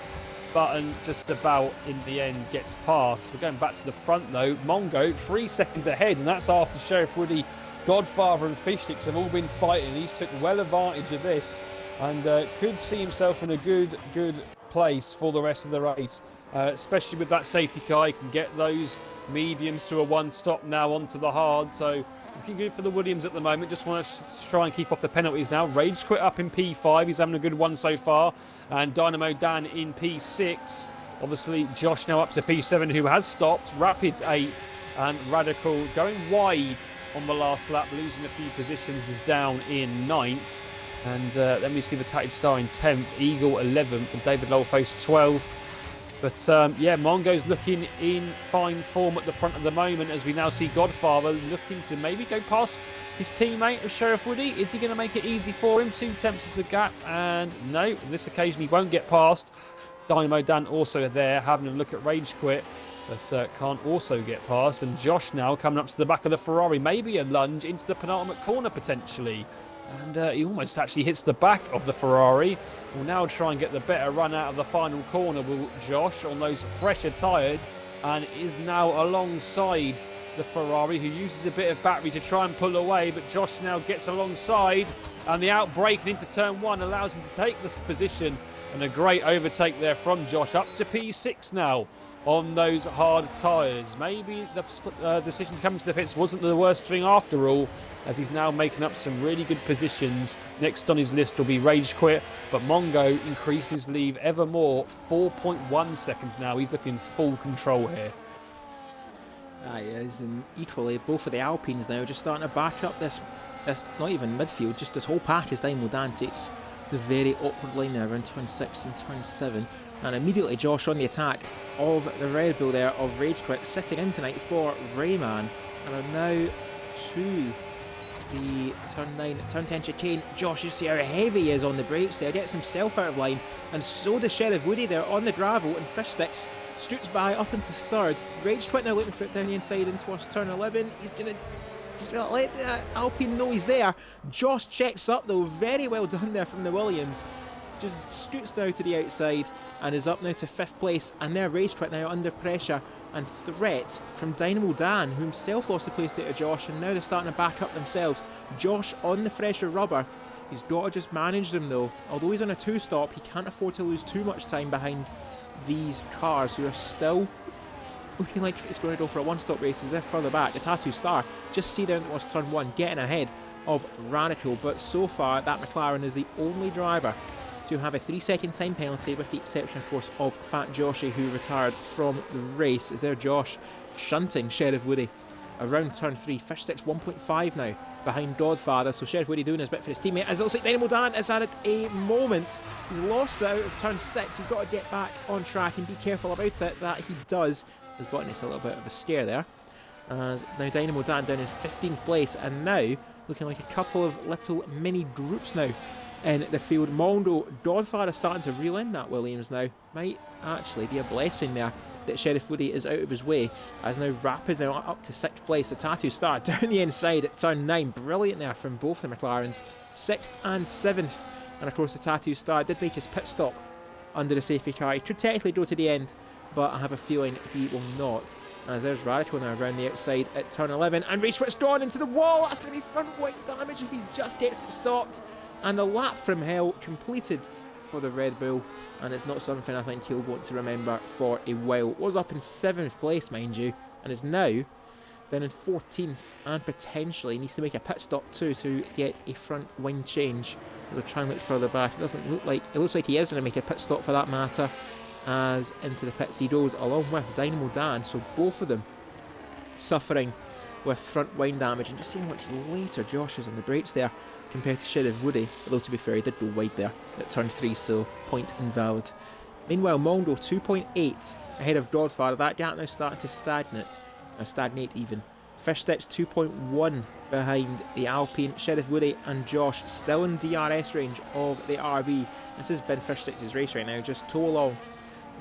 Button just about in the end gets past. We're going back to the front though. Mongo 3 seconds ahead, and that's after Sheriff Woody, Godfather and Fishsticks have all been fighting. He's took well advantage of this and could see himself in a good place for the rest of the race. Especially with that safety car, he can get those mediums to a one-stop now onto the hard. So looking good for the Williams at the moment. Just want to try and keep off the penalties now. Rage Quit up in P5. He's having a good one so far. And Dynamo Dan in P6. Obviously, Josh now up to P7, who has stopped. Rapids 8. And Radical going wide on the last lap, losing a few positions, is down in 9th. And then we see the Tatted Star in 10th. Eagle 11th. And David Lowface 12th. But yeah, Mongo's looking in fine form at the front of the moment, as we now see Godfather looking to maybe go past his teammate of Sheriff Woody. Is he going to make it easy for him? 2 tenths is the gap, and no, on this occasion he won't get past. Dynamo Dan also there having a look at Rage Quit, but can't also get past. And Josh now coming up to the back of the Ferrari, maybe a lunge into the penultimate corner potentially. And he almost actually hits the back of the Ferrari. Will now try and get the better run out of the final corner, will Josh, on those fresher tyres, and is now alongside the Ferrari, who uses a bit of battery to try and pull away, but Josh now gets alongside, and the outbreak into turn 1 allows him to take this position, and a great overtake there from Josh, up to P6 now on those hard tyres. Maybe the decision to come to the pits wasn't the worst thing after all, as he's now making up some really good positions. Next on his list will be Rage Quit, but Mongo increased his lead ever more, 4.1 seconds now. He's looking in full control here. He is, and equally both of the Alpines now just starting to back up this not even midfield, just this whole pack as Dynamo Dan takes the very awkward line now around turn 6 and turn 7. And immediately Josh on the attack of the Red Bull there of Rage Quit, sitting in tonight for Rayman, and are now to the turn 9, turn 10 chicane. Josh, you see how heavy he is on the brakes there, gets himself out of line, and so does Sheriff Woody there on the gravel, and Fishsticks scoots by up into 3rd. Rage Quit now looking for it down the inside in towards turn 11. He's going to let the Alpine know he's there. Josh checks up though, very well done there from the Williams. Just scoots now to the outside and is up now to 5th place, and there Rage Quit now under pressure and threat from Dynamo Dan, who himself lost the place there to Josh, and now they're starting to back up themselves. Josh on the fresher rubber. He's got to just manage them though. Although he's on a 2-stop, he can't afford to lose too much time behind these cars, who are still looking like it's going to go for a 1-stop race as if further back. The Tattoo Star just see down towards turn 1, getting ahead of Radical, but so far that McLaren is the only driver to have a 3-second time penalty, with the exception of course of Fat Joshy, who retired from the race. Is there Josh shunting Sheriff Woody around turn 3. Fishsticks 1.5 now behind Godfather, so Sheriff Woody doing his bit for his teammate, as it looks like Dynamo Dan has had a moment. He's lost it out of turn 6. He's got to get back on track and be careful about it. That he does. He's gotten us a little bit of a scare there, as now Dynamo Dan down in 15th place, and now looking like a couple of little mini groups now in the field. Mondo, Godfather starting to reel in that Williams now. Might actually be a blessing there that Sheriff Woody is out of his way, as now Rapids now up to 6th place. The Tattoo Star down the inside at turn 9. Brilliant there from both the McLarens. 6th and 7th. And of course the Tattoo Star did make his pit stop under the safety car. He could technically go to the end, but I have a feeling he will not. As there's Radical now around the outside at turn 11. And Rage Quit's gone into the wall. That's going to be front wing damage if he just gets it stopped. And the lap from hell completed for the Red Bull, and it's not something I think he'll want to remember for a while. Was up in 7th place, mind you, and is now then in 14th, and potentially needs to make a pit stop too to get a front wing change. We'll try and look further back. It doesn't look like, it looks like he is going to make a pit stop for that matter, as into the pits he goes along with Dynamo Dan. So both of them suffering with front wing damage, and just seeing how much later Josh is on the brakes there compared to Sheriff Woody, although to be fair he did go wide there at turn 3, so point invalid Meanwhile, Mondo 2.8 ahead of Godfather. That gap now starting to stagnate even. Fish Sticks 2.1 behind the Alpine. Sheriff Woody and Josh still in DRS range of the RB. This has been Fish Sticks' race right now, just toe along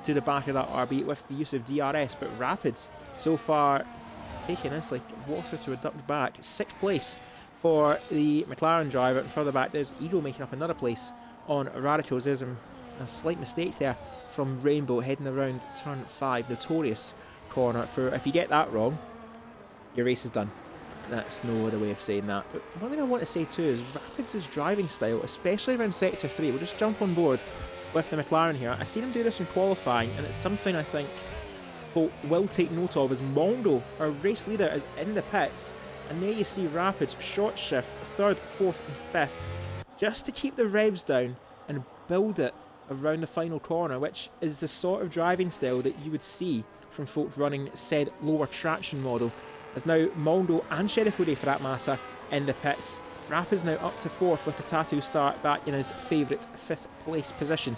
to the back of that RB with the use of DRS. But Rapids so far taking this like water to a duck's back. 6th place for the McLaren driver, and further back there's Eagle making up another place on Radicals. There's a slight mistake there from Rainbow heading around turn 5, notorious corner for if you get that wrong, your race is done. That's no other way of saying that. But one thing I want to say too is Rapids' driving style, especially around sector 3. We'll just jump on board with the McLaren here. I've seen him do this in qualifying, and it's something I think folk will take note of, as Mondo, our race leader, is in the pits, and there you see Rapids short shift 3rd, 4th and 5th just to keep the revs down and build it around the final corner, which is the sort of driving style that you would see from folks running said lower traction model. As now Mondo and Sheriff Woody, for that matter, in the pits. Rapids now up to 4th with the Tattoo start back in his favourite 5th place position.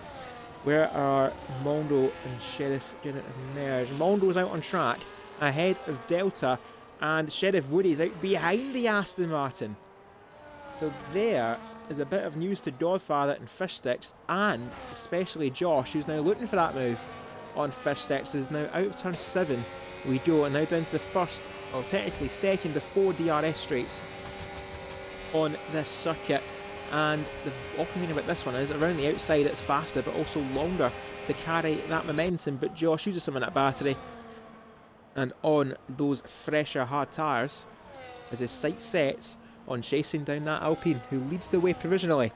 Where are Mondo and Sheriff going to emerge? Mondo's out on track ahead of Delta, and Sheriff Woody's out behind the Aston Martin. So there is a bit of news to Godfather and Fish Sticks, and especially Josh, who's now looking for that move on Fish Sticks, is now out of turn 7. We go, and now down to the first, or technically second of 4 DRS straights on this circuit. And the awkward thing about this one is around the outside it's faster but also longer to carry that momentum. But Josh uses some of that battery and on those fresher hard tyres as his sight sets on chasing down that Alpine, who leads the way provisionally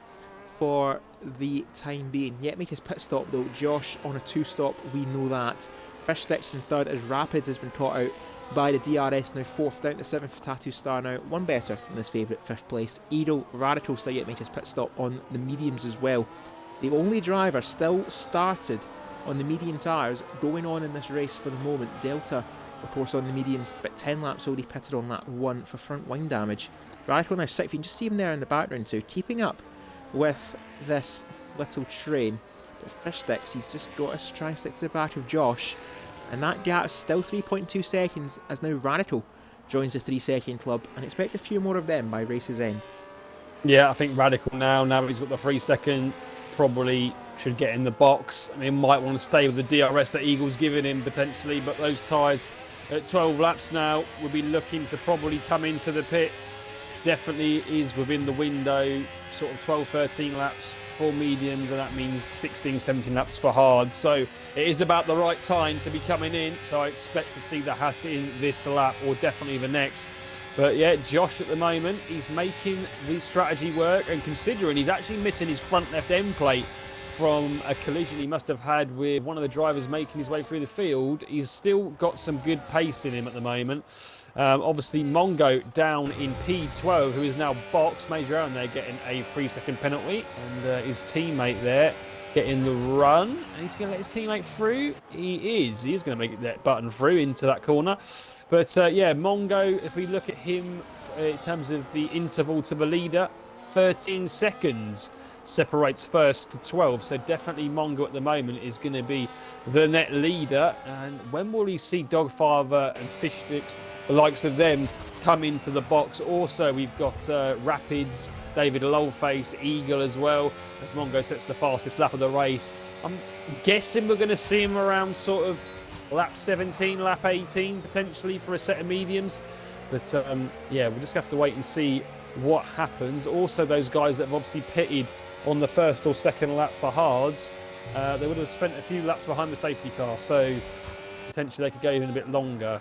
for the time being. Yet make his pit stop though. Josh on a 2-stop, we know that. Fish Sticks in 3rd as Rapids has been caught out by the DRS, now 4th, down to 7th for Tattoo Star now, one better than his favourite 5th place. Eagle Radical still yet make his pit stop on the mediums as well. The only driver still started on the medium tyres going on in this race for the moment. Delta, of course, on the mediums, but 10 laps already pitted on that one for front wing damage. Radical now 6th, you can just see him there in the background too, keeping up with this little train. But Fish Sticks, he's just got to try and stick to the back of Josh. And that gap is still 3.2 seconds as now Radical joins the 3-second club, and expect a few more of them by race's end. Yeah, I think Radical now he's got the 3-second, probably should get in the box. And he might want to stay with the DRS that Eagle's giving him potentially, but those tyres at 12 laps now will be looking to probably come into the pits. Definitely is within the window, sort of 12, 13 laps for mediums, and that means 16, 17 laps for hards. So it is about the right time to be coming in. So I expect to see the Haas in this lap, or definitely the next. But yeah, Josh at the moment, he's making the strategy work, and considering he's actually missing his front left end plate from a collision he must have had with one of the drivers making his way through the field, he's still got some good pace in him at the moment. Obviously Mongo down in P12, who is now boxed. Major Aaron there getting a 3-second penalty, and his teammate there getting the run, and he's going to let his teammate through. He is going to make that button through into that corner. But yeah, Mongo, if we look at him in terms of the interval to the leader, 13 seconds separates 1st to 12. So definitely Mongo at the moment is going to be the net leader. And when will we see Dogfather and Fish Sticks, the likes of them, come into the box? Also, we've got Rapids, David Lolface, Eagle as well, as Mongo sets the fastest lap of the race. I'm guessing we're going to see him around sort of lap 17, lap 18 potentially for a set of mediums. But yeah, we'll just have to wait and see what happens. Also, those guys that have obviously pitted on the 1st or 2nd lap for hards, they would have spent a few laps behind the safety car, so potentially they could go even a bit longer.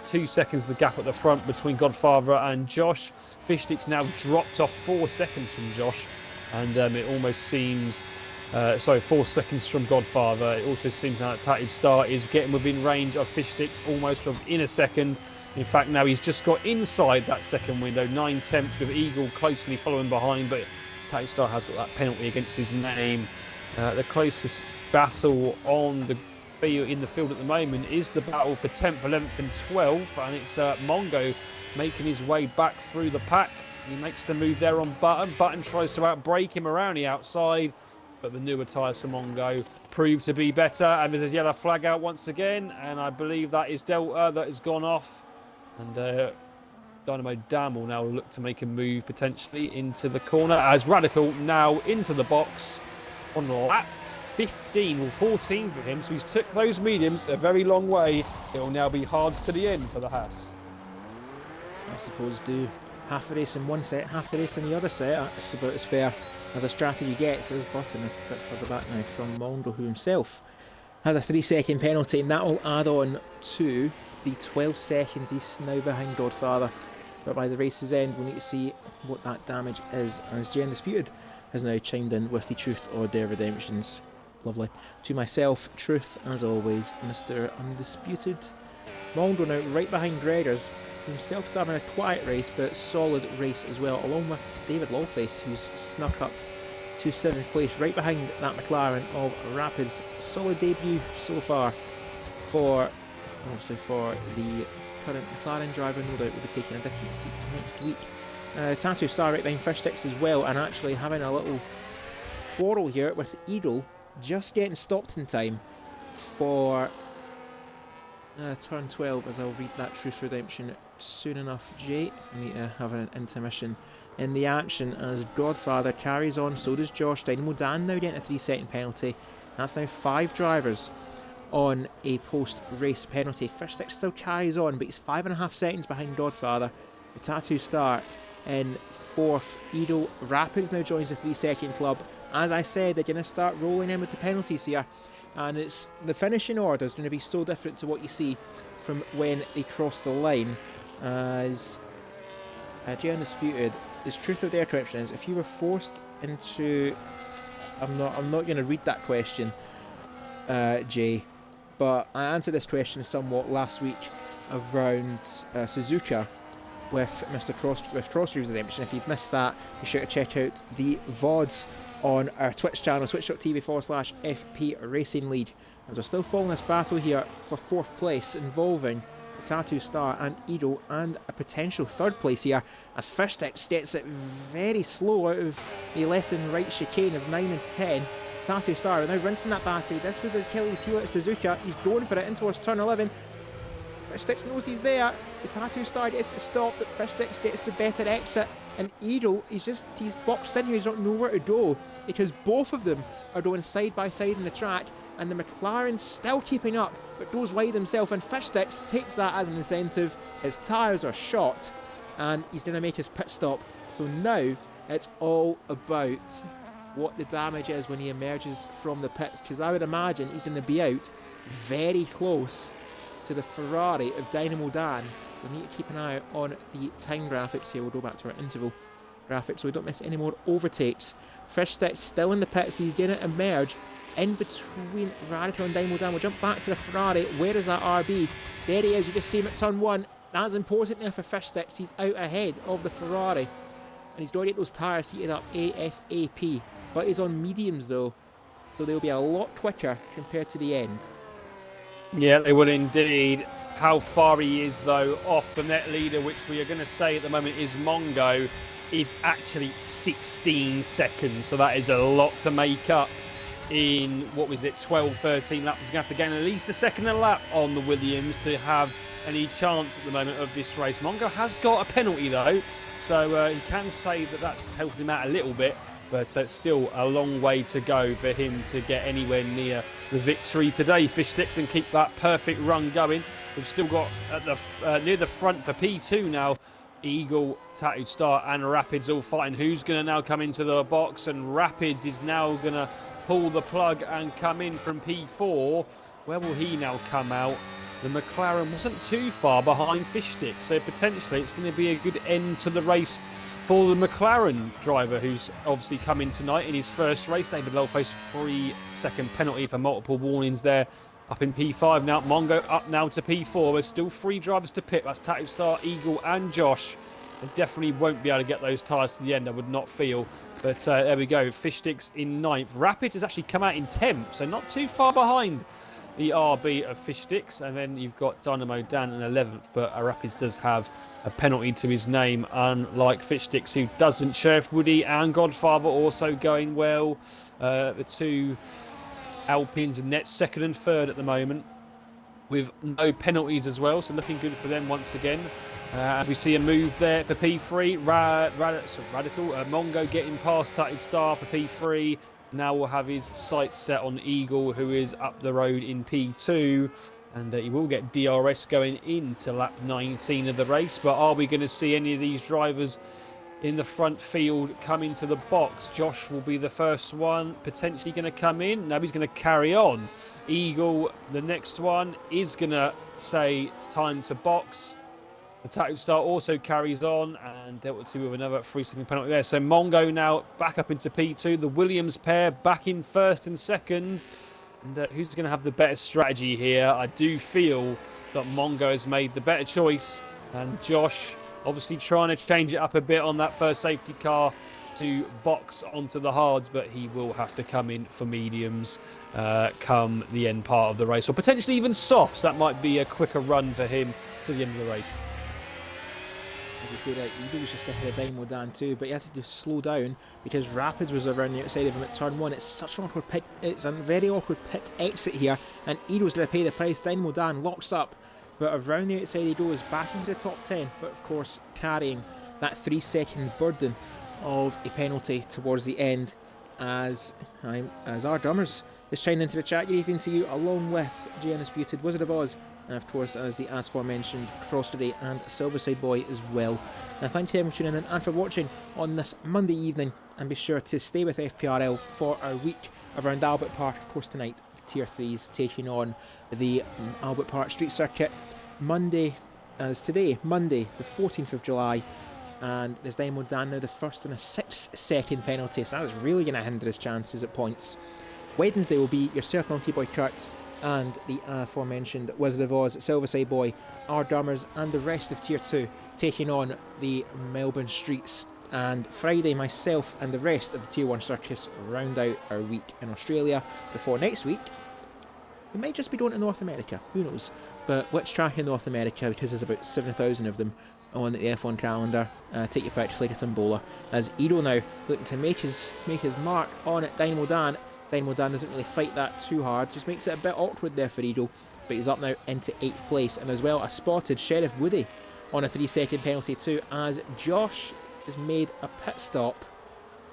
2 seconds the gap at the front between Godfather and Josh. Fish Sticks now dropped off 4 seconds from Josh, and it almost seems 4 seconds from Godfather. It also seems that Tatted Star is getting within range of Fish Sticks, almost within a second. In fact, now he's just got inside that second window, 9/10 with Eagle closely following behind, but Tatted Star has got that penalty against his name. The closest battle on the field, in the field at the moment, is the battle for 10th, 11th and 12th, and it's Mongo making his way back through the pack. He makes the move there on Button. Button tries to outbrake him around the outside. but the newer tyres from Mongo prove to be better. And there's a yellow flag out once again, and I believe that is Delta that has gone off. And Dynamo Dan will now look to make a move potentially into the corner, as Radical now into the box on lap 15 or 14 for him. So he's took those mediums a very long way. It will now be hards to the end for the Haas. I suppose do half the race in one set, half the race in the other set. That's about as fair as a strategy gets. As Button a bit further back now from Mondo, who himself has a 3-second penalty, and that will add on to the 12 seconds he's now behind Godfather. But by the race's end, we'll need to see what that damage is, as Jay Undisputed has now chimed in with the Truth or Dare redemptions. Lovely. To myself, Truth, as always, Mr. Undisputed. Mondo now right behind Gregors, who himself is having a quiet race, but solid race as well, along with David Lawface, who's snuck up to 7th place, right behind that McLaren of Rapids. Solid debut so far for, obviously, for the current McLaren driver. No doubt will be taking a different seat next week. Tattoo Star right behind Fish Sticks as well, and actually having a little quarrel here with Eagle, just getting stopped in time for turn 12, as I'll read that Truth Redemption soon enough. Jay, we need to have an intermission in the action as Godfather carries on. So does Josh. Dynamo Dan now getting a 3-second penalty. That's now 5 drivers on a post-race penalty. Fish Stick still carries on, but he's 5.5 seconds behind Godfather. The Tattoo Star in 4th. Edo Rapids now joins the 3-second club. As I said, they're going to start rolling in with the penalties here, and it's the finishing order is going to be so different to what you see from when they cross the line. As Jay Undisputed, his Truth or Dare correction is, if you were forced into, I'm not going to read that question, Jay, but I answered this question somewhat last week around Suzuka with Mr. Crossreeves Redemption. If you've missed that, be sure to check out the VODs on our Twitch channel, twitch.tv/FP Racing League, as we're still following this battle here for 4th place, involving the Tattoo Star and Edo, and a potential 3rd place here, as Fish Sticks gets it very slow out of the left and right chicane of 9 and 10. Tattoo Star now rinsing that battery. This was Achilles' heel at Suzuka. He's going for it in towards turn 11. Fish Sticks knows he's there. The Tattoo Star gets it stopped, but Fish Sticks gets the better exit. And Edo, he's boxed in here. He's got nowhere to go, because both of them are going side by side in the track, and the McLaren's still keeping up, but goes wide himself, and Fish Sticks takes that as an incentive. His tyres are shot, and he's going to make his pit stop. So now it's all about what the damage is when he emerges from the pits, because I would imagine he's going to be out very close to the Ferrari of Dynamo Dan. We need to keep an eye on the time graphics here. We'll go back to our interval graphics so we don't miss any more overtakes. Fish Sticks still in the pits. He's going to emerge in between Radical and Dynamo Dan. We'll jump back to the Ferrari. Where is that RB? There he is. You just see him at turn 1. That's important now for Fish Sticks. He's out ahead of the Ferrari, and he's got to get those tyres heated up ASAP. But he's on mediums though, so they'll be a lot quicker compared to the end. Yeah, they will indeed. How far he is, though, off the net leader, which we are going to say at the moment is Mongo, is actually 16 seconds. So that is a lot to make up in, 12, 13 laps. He's going to have to gain at least a second a lap on the Williams to have any chance at the moment of this race. Mongo has got a penalty, though, so he can say that that's helped him out a little bit. But it's still a long way to go for him to get anywhere near the victory today. Fish Sticks and keep that perfect run going. We've still got at the near the front for P2 now. Eagle, Tattooed Star and Rapids all fighting. Who's going to now come into the box? And Rapids is now going to pull the plug and come in from P4. Where will he now come out? The McLaren wasn't too far behind Fish Sticks, so potentially it's going to be a good end to the race for the McLaren driver, who's obviously come in tonight in his first race. David Lowface, 3-second penalty for multiple warnings there. Up in P5 now. Mongo up now to P4. There's still 3 drivers to pit. That's Tattoo Star, Eagle and Josh. They definitely won't be able to get those tyres to the end, I would not feel. But there we go. Fish Sticks in 9th. Rapids has actually come out in 10th, so not too far behind the RB of Fish Sticks, and then you've got Dynamo Dan in 11th, but Rapids does have a penalty to his name, unlike Fish Sticks, who doesn't. Sheriff Woody and Godfather also going well. The two Alpines and Nets second and third at the moment, with no penalties as well, so looking good for them once again. As we see a move there for P3, Radical, Mongo getting past Tatted Star for P3. Now we'll have his sights set on Eagle, who is up the road in P2. And he will get DRS going into lap 19 of the race. But are we going to see any of these drivers in the front field come into the box? Josh will be the first one, potentially going to come in. No, he's going to carry on. Eagle, the next one, is going to say time to box. The Tattoo Star also carries on and dealt with with another 3-second penalty there. So Mongo now back up into P2. The Williams pair back in first and second. And who's going to have the better strategy here? I do feel that Mongo has made the better choice. And Josh obviously trying to change it up a bit on that first safety car to box onto the hards. But he will have to come in for mediums come the end part of the race. Or potentially even softs. That might be a quicker run for him to the end of the race. As you say that, Eagle was just ahead of Dynamo Dan too, but he had to slow down because Rapids was around the outside of him at turn 1. It's such an awkward pit, it's a very awkward pit exit here, and Eagle's going to pay the price. Dynamo Dan locks up, but around the outside he goes back into the top 10, but of course carrying that 3-second burden of a penalty towards the end as our Dummers is shining into the chat. Good evening to you, along with J Undisputed, Wizard of Oz, and of course as the as aforementioned Crosstoday and Silverside Boy as well. Now thank you everyone for tuning in and for watching on this Monday evening, and be sure to stay with FPRL for our week around Albert Park. Of course tonight the Tier 3s taking on the Albert Park Street Circuit. Monday as today, Monday the 14th of July, and there's Dynamo Dan now the first on a 6-second penalty, so that's really going to hinder his chances at points. Wednesday will be yourself, Monkey Boy Kurt, and the aforementioned Wizard of Oz, Silverside Boy, our Dummers, and the rest of Tier 2 taking on the Melbourne Streets. And Friday, myself and the rest of the Tier 1 circus round out our week in Australia, before next week we might just be going to North America, who knows. But which track in North America, because there's about 7,000 of them on the F1 calendar. Take your pick, like a tombola, as Edo now looking to make his mark on it. Dynamo Dan doesn't really fight that too hard, just makes it a bit awkward there for Edo, but he's up now into 8th place. And as well, a spotted Sheriff Woody on a 3-second penalty too, as Josh has made a pit stop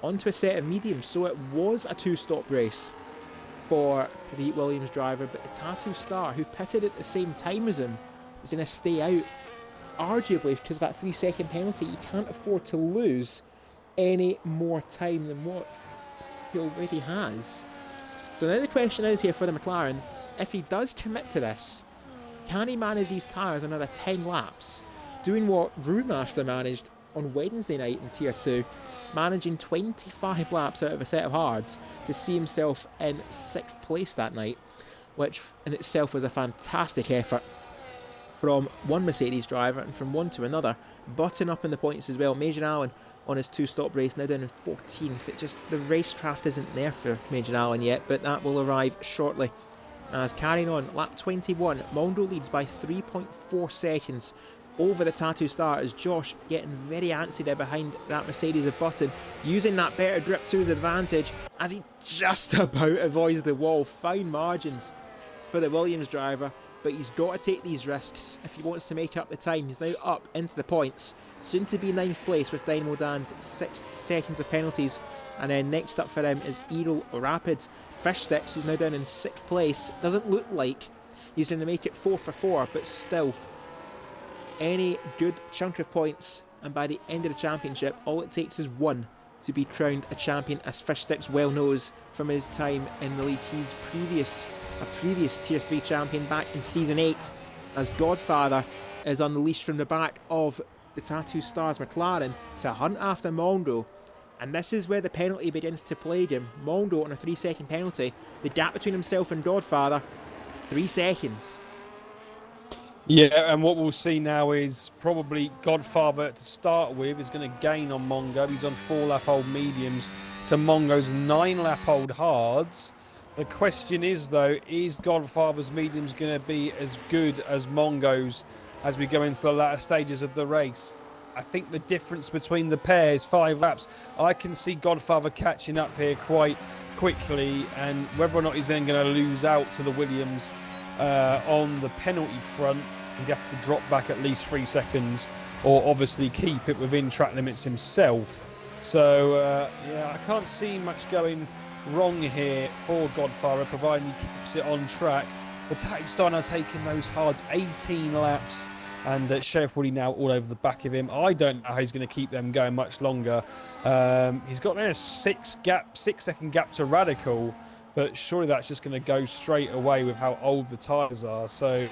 onto a set of mediums. So it was a 2-stop race for the Williams driver, but the Tattoo Star, who pitted at the same time as him, is going to stay out, arguably because of that 3-second penalty. You can't afford to lose any more time than what he already has. So now the question is here for the McLaren, if he does commit to this, can he manage these tyres another 10 laps, doing what Brewmaster managed on Wednesday night in Tier 2, managing 25 laps out of a set of hards to see himself in 6th place that night, which in itself was a fantastic effort from one Mercedes driver and from one to another, butting up in the points as well. Major Allen on his 2-stop race now down in 14th. It just, the racecraft isn't there for Major Allen yet, but that will arrive shortly. As carrying on, lap 21, Mondo leads by 3.4 seconds over the Tattoo Star, as Josh getting very antsy there behind that Mercedes of Button, using that better grip to his advantage as he just about avoids the wall. Fine margins for the Williams driver, but he's got to take these risks if he wants to make up the time. He's now up into the points, soon to be 9th place with Dynamo Dan's 6 seconds of penalties. And then next up for him is Eagle Rapids. Fish Sticks, who's now down in 6th place, doesn't look like he's going to make it 4 for 4, but still, any good chunk of points, and by the end of the championship, all it takes is one to be crowned a champion, as Fish Sticks well knows from his time in the league. He's a previous Tier 3 champion back in Season 8, as Godfather is unleashed from the back of the Tattoo Stars McLaren to hunt after Mondo. And this is where the penalty begins to plague him. Mondo on a 3-second penalty. The gap between himself and Godfather, 3 seconds. Yeah, and what we'll see now is probably Godfather to start with is going to gain on Mongo. He's on 4-lap-old mediums to Mongo's 9-lap-old hards. The question is, though, is Godfather's mediums going to be as good as Mongo's as we go into the latter stages of the race? I think the difference between the pair is 5 laps. I can see Godfather catching up here quite quickly, and whether or not he's then going to lose out to the Williams on the penalty front, he'd have to drop back at least 3 seconds, or obviously keep it within track limits himself. So, yeah, I can't see much going wrong here for Godfather, providing he keeps it on track. The Tactics Star now taking those hard 18 laps, and Sheriff Woody now all over the back of him. I don't know how he's going to keep them going much longer. He's got a 6-second gap to Radical, but surely that's just going to go straight away with how old the tyres are. So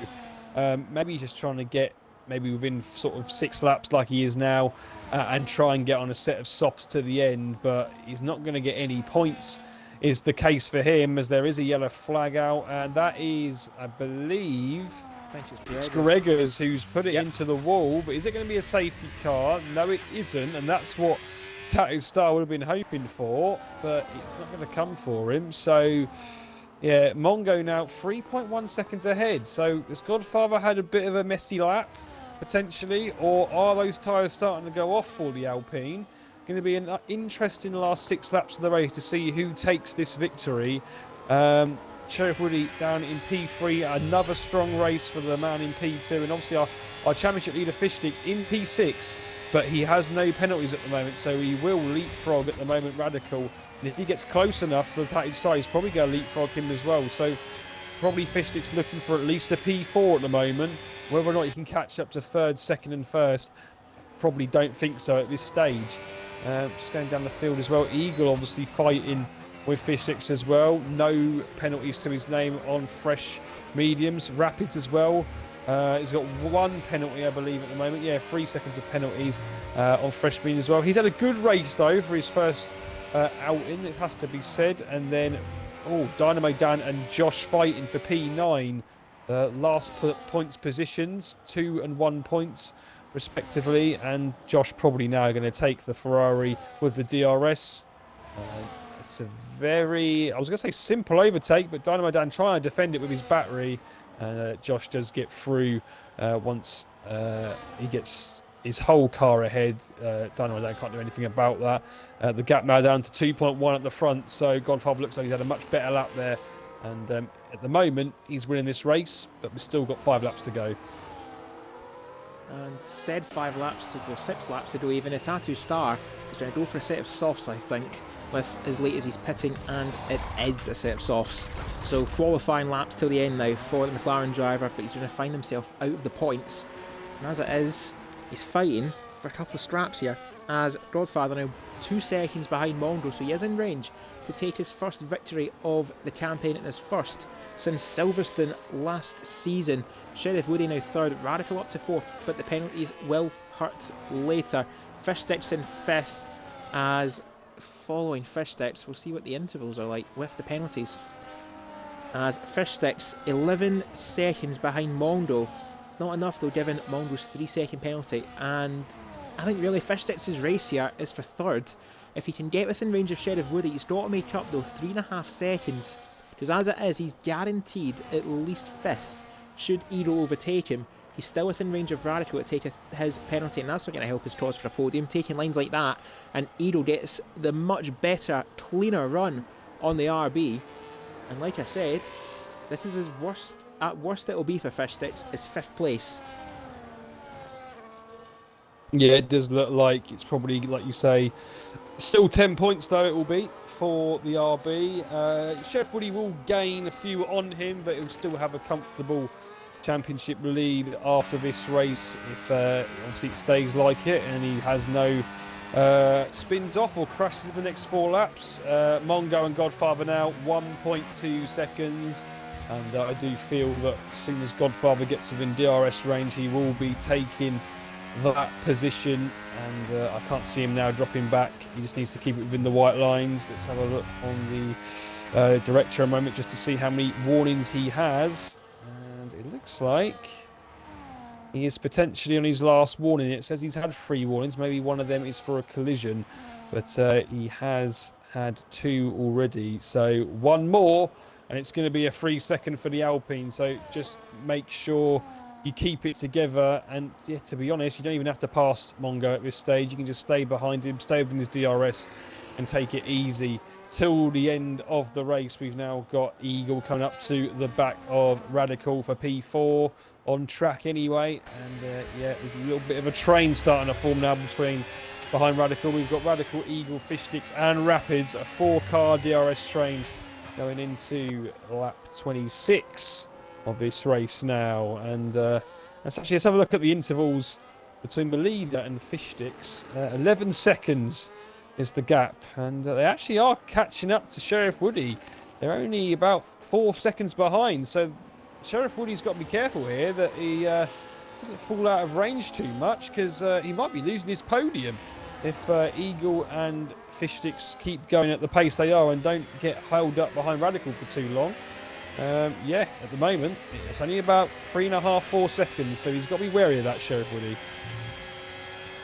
maybe he's just trying to get maybe within sort of 6 laps like he is now, and try and get on a set of softs to the end, but he's not going to get any points is the case for him, as there is a yellow flag out, and that is, I believe, it's Gregors who's put it into the wall. But is it going to be a safety car? No, it isn't, and that's what Tattoo Star would have been hoping for, but it's not going to come for him. So, yeah, Mongo now 3.1 seconds ahead. So, has Godfather had a bit of a messy lap, potentially, or are those tyres starting to go off for the Alpine? Going to be an interesting last 6 laps of the race to see who takes this victory. Sheriff Woody down in P3, another strong race for the man in P2, and obviously our championship leader Fishsticks in P6, but he has no penalties at the moment, so he will leapfrog at the moment Radical, and if he gets close enough to the Tactic Star, he's probably going to leapfrog him as well. So probably Fishsticks looking for at least a P4 at the moment. Whether or not he can catch up to 3rd, 2nd and 1st, probably don't think so at this stage. Just going down the field as well. Eagle obviously fighting with Fishsticks as well. No penalties to his name on fresh mediums. Rapids as well. He's got 1 penalty, I believe, at the moment. Yeah, 3 seconds of penalties on fresh medium as well. He's had a good race, though, for his first outing, it has to be said. And then, Dynamo Dan and Josh fighting for P9. Last points positions, 2 and 1 points respectively, and Josh probably now going to take the Ferrari with the DRS. It's a very, I was going to say simple overtake, but Dynamo Dan trying to defend it with his battery, and Josh does get through once he gets his whole car ahead. Dynamo Dan can't do anything about that. The gap now down to 2.1 at the front, so Godfather looks like he's had a much better lap there, and at the moment he's winning this race, but we've still got 5 laps to go. And said 5 laps to go, 6 laps to go even. A Tattoo Star is trying to go for a set of softs, I think, with as late as he's pitting, and it is a set of softs. So qualifying laps till the end now for the McLaren driver, but he's going to find himself out of the points. And as it is, he's fighting for a couple of scraps here, as Godfather now 2 seconds behind Mongo, so he is in range to take his first victory of the campaign and his first since Silverstone last season. Sheriff Woody now 3rd, Radical up to 4th, but the penalties will hurt later. Fishsticks in 5th, as following Fishsticks, we'll see what the intervals are like with the penalties. As Fishsticks 11 seconds behind Mondo. It's not enough though, given Mondo's 3-second penalty, and I think really Fishsticks' race here is for 3rd. If he can get within range of Sheriff Woody, he's got to make up though 3.5 seconds. Because as it is, he's guaranteed at least 5th. Should Edo overtake him, he's still within range of Radical to take his penalty, and that's not going to help his cause for a podium. Taking lines like that, and Edo gets the much better, cleaner run on the RB. And like I said, this is his worst. At worst, it'll be for Fishsticks is 5th place. Yeah, it does look like it's probably, like you say, still 10 points though it will be for the RB. Sheriff Woody will gain a few on him, but he'll still have a comfortable championship lead after this race if obviously it stays like it and he has no spins off or crashes in the next 4 laps. Mongo and Godfather now 1.2 seconds, and I do feel that as soon as Godfather gets within DRS range, he will be taking that position, and I can't see him now dropping back. He just needs to keep it within the white lines. Let's have a look on the director a moment just to see how many warnings he has, and it looks like he is potentially on his last warning. It says he's had 3 warnings, maybe one of them is for a collision, but he has had 2 already, so 1 more and it's going to be a 3-second for the Alpine. So just make sure you keep it together, and yeah, to be honest, you don't even have to pass Mongo at this stage. You can just stay behind him, stay within his DRS, and take it easy till the end of the race. We've now got Eagle coming up to the back of Radical for P4 on track anyway, and yeah, there's a little bit of a train starting to form now behind Radical. We've got Radical, Eagle, Fish Sticks, and Rapids, a 4-car DRS train going into lap 26 of this race now. And let's have a look at the intervals between the leader and Fish Sticks. 11 seconds is the gap, and they actually are catching up to Sheriff Woody. They're only about 4 seconds behind, so Sheriff Woody's got to be careful here that he doesn't fall out of range too much, because he might be losing his podium if Eagle and Fish Sticks keep going at the pace they are and don't get held up behind Radical for too long. Yeah, at the moment, it's only about 3.5, 4 seconds, so he's got to be wary of that, Sheriff Woody.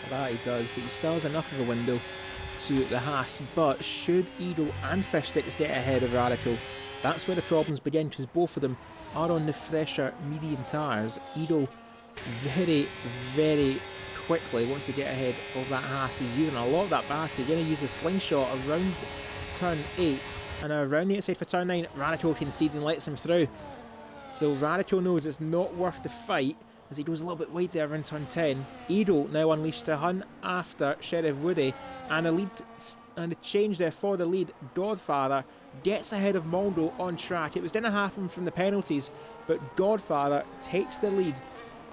That he does, but he still has enough of a window to the Haas. But should Eagle and Fish Sticks get ahead of Radical, that's where the problems begin, because both of them are on the fresher medium tyres. Eagle very, very quickly wants to get ahead of that Haas. He's using a lot of that battery. Going to use a slingshot around turn 8 and around the outside for turn 9. Radical concedes and lets him through. So Radical knows it's not worth the fight as he goes a little bit wide there around turn 10. Eagle now unleashed to hunt after Sheriff Woody, and a change there for the lead. Godfather gets ahead of Moldo on track. It was going to happen from the penalties, but Godfather takes the lead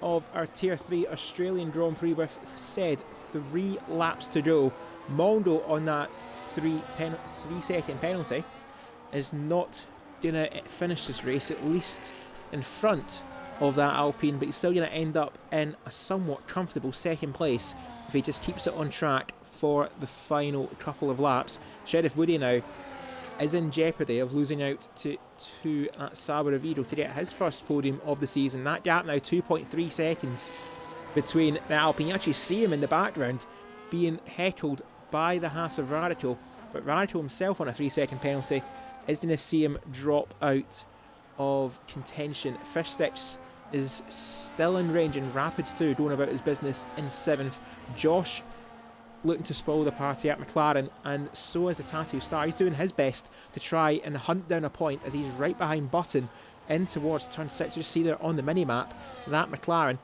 of our Tier 3 Australian Grand Prix with, said, 3 laps to go. Moldo on that 3-second penalty is not going to finish this race, at least in front of that Alpine, but he's still going to end up in a somewhat comfortable second place if he just keeps it on track for the final couple of laps. Sheriff Woody now is in jeopardy of losing out to Saber of Eagle to get his first podium of the season. That gap now 2.3 seconds between the Alpine. You actually see him in the background being heckled by the Haas of Radical, but Radical himself on a 3-second penalty is going to see him drop out of contention. Fish Sticks is still in range, and Rapids too, going about his business in 7th. Josh looking to spoil the party at McLaren, and so is the Tattoo Star. He's doing his best to try and hunt down a point as he's right behind Button in towards turn 6. You see there on the mini-map that McLaren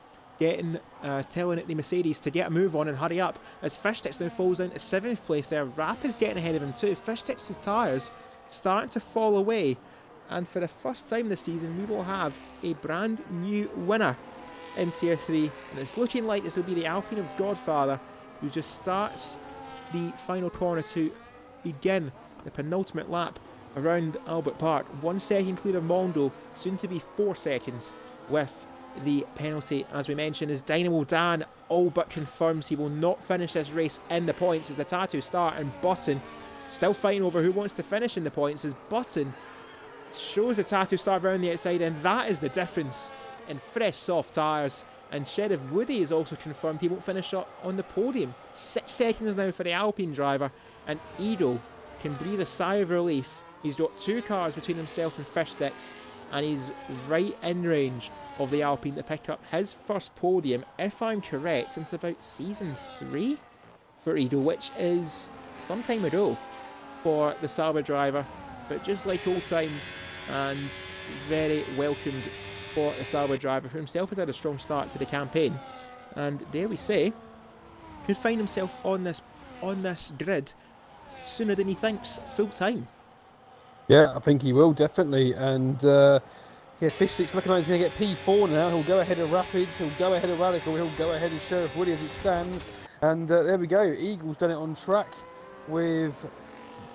telling the Mercedes to get a move on and hurry up, as Fish Sticks now falls down to 7th place there. Rapids getting ahead of him too. Fish Sticks' tyres starting to fall away, and for the first time this season we will have a brand new winner in Tier 3, and it's looking like this will be the Alpine of Godfather, who just starts the final corner to begin the penultimate lap around Albert Park. 1 second clear of Mondo, soon to be 4 seconds with the penalty. As we mentioned, as Dynamo Dan all but confirms he will not finish this race in the points, as the Tattoo Star and Button still fighting over who wants to finish in the points, as Button shows the Tattoo Star around the outside, and that is the difference in fresh soft tyres. And Sheriff Woody is also confirmed he won't finish up on the podium. 6 seconds now for the Alpine driver, and Edo can breathe a sigh of relief. He's got 2 cars between himself and Fish Sticks, and he's right in range of the Alpine to pick up his first podium, if I'm correct, since about season 3 for Edo, which is some time ago for the Sauber driver, but just like old times, and very welcomed for the Sauber driver, who himself has had a strong start to the campaign, and dare we say, could find himself on this grid sooner than he thinks, full time. Yeah, I think he will, definitely. And yeah, Fish Sticks looking like he's going to get P4 now. He'll go ahead of Rapids, he'll go ahead of Radical, he'll go ahead of Sheriff Woody as it stands. And there we go, Eagle's done it on track with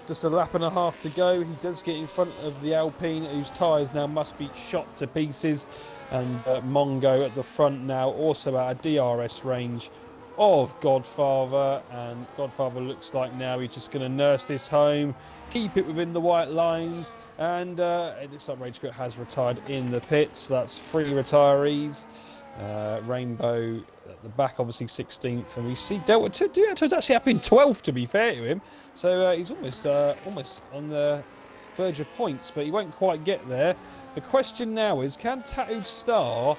just a lap and a half to go. He does get in front of the Alpine, whose tyres now must be shot to pieces. And Mongo at the front now, also at a DRS range of Godfather. And Godfather looks like now he's just going to nurse this home, keep it within the white lines. And it looks like Rage Quit has retired in the pits. That's 3 retirees. Rainbow at the back, obviously 16th, and we see Delta 2 is actually up in 12th, to be fair to him. So he's almost on the verge of points, but he won't quite get there. The question now is, can Tattooed Star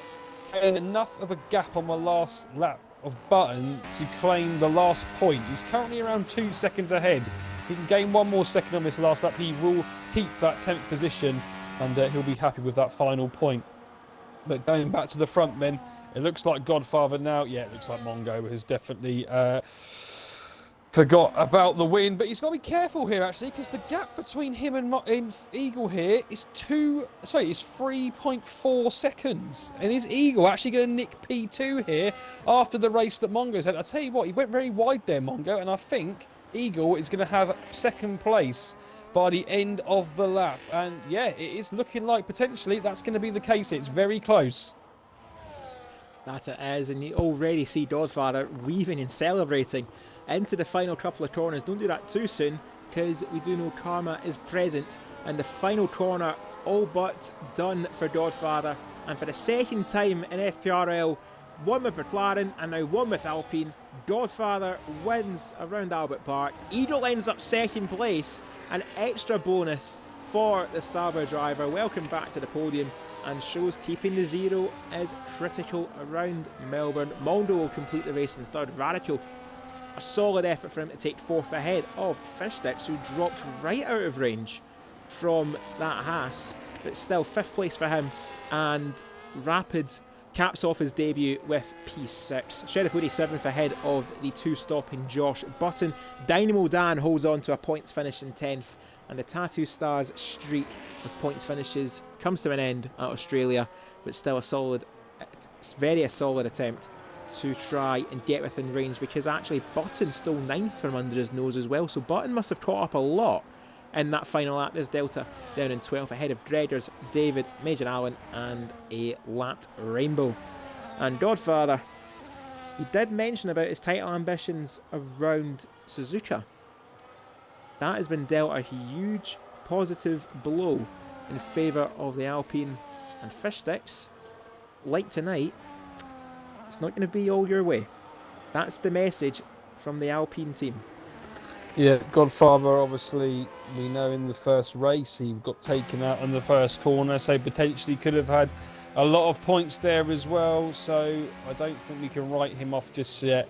gain enough of a gap on the last lap of Button to claim the last point? He's currently around 2 seconds ahead. If he can gain 1 more second on this last lap, he will keep that 10th position, and he'll be happy with that final point. But going back to the front then, it looks like Godfather now. Yeah, it looks like Mongo has definitely forgot about the win. But he's got to be careful here, actually, because the gap between him and Eagle here is 3.4 seconds. And is Eagle actually going to nick P2 here after the race that Mongo's had? I'll tell you what, he went very wide there, Mongo, and I think Eagle is going to have second place by the end of the lap. And yeah, it is looking like potentially that's going to be the case. It's very close. That it is, and you already see Godfather weaving and celebrating into the final couple of corners. Don't do that too soon, because we do know Karma is present, and the final corner all but done for Godfather. And for the second time in FPRL, one with McLaren and now one with Alpine, Godfather wins around Albert Park. Eagle ends up second place, an extra bonus for the Sauber driver. Welcome back to the podium, and shows keeping the zero is critical around Melbourne. Mondo will complete the race in third. Radical, a solid effort for him to take fourth ahead of Fishsticks, who dropped right out of range from that Haas, but still fifth place for him. And Rapids caps off his debut with P6. Sheriff Woody 7th ahead of the two-stopping Josh Button. Dynamo Dan holds on to a points finish in 10th, and the Tattoo Stars streak of points finishes comes to an end at Australia, but still a solid attempt to try and get within range, because actually Button stole 9th from under his nose as well, so Button must have caught up a lot in that final lap. There's Delta down in 12th ahead of Dredders, David, Major Allen and a lapped Rainbow. And Godfather, he did mention about his title ambitions around Suzuka. That has been dealt a huge positive blow in favour of the Alpine, and Fishsticks, like tonight, it's not going to be all your way. That's the message from the Alpine team. Yeah, Godfather, obviously, we know in the first race he got taken out in the first corner, so potentially could have had a lot of points there as well. So I don't think we can write him off just yet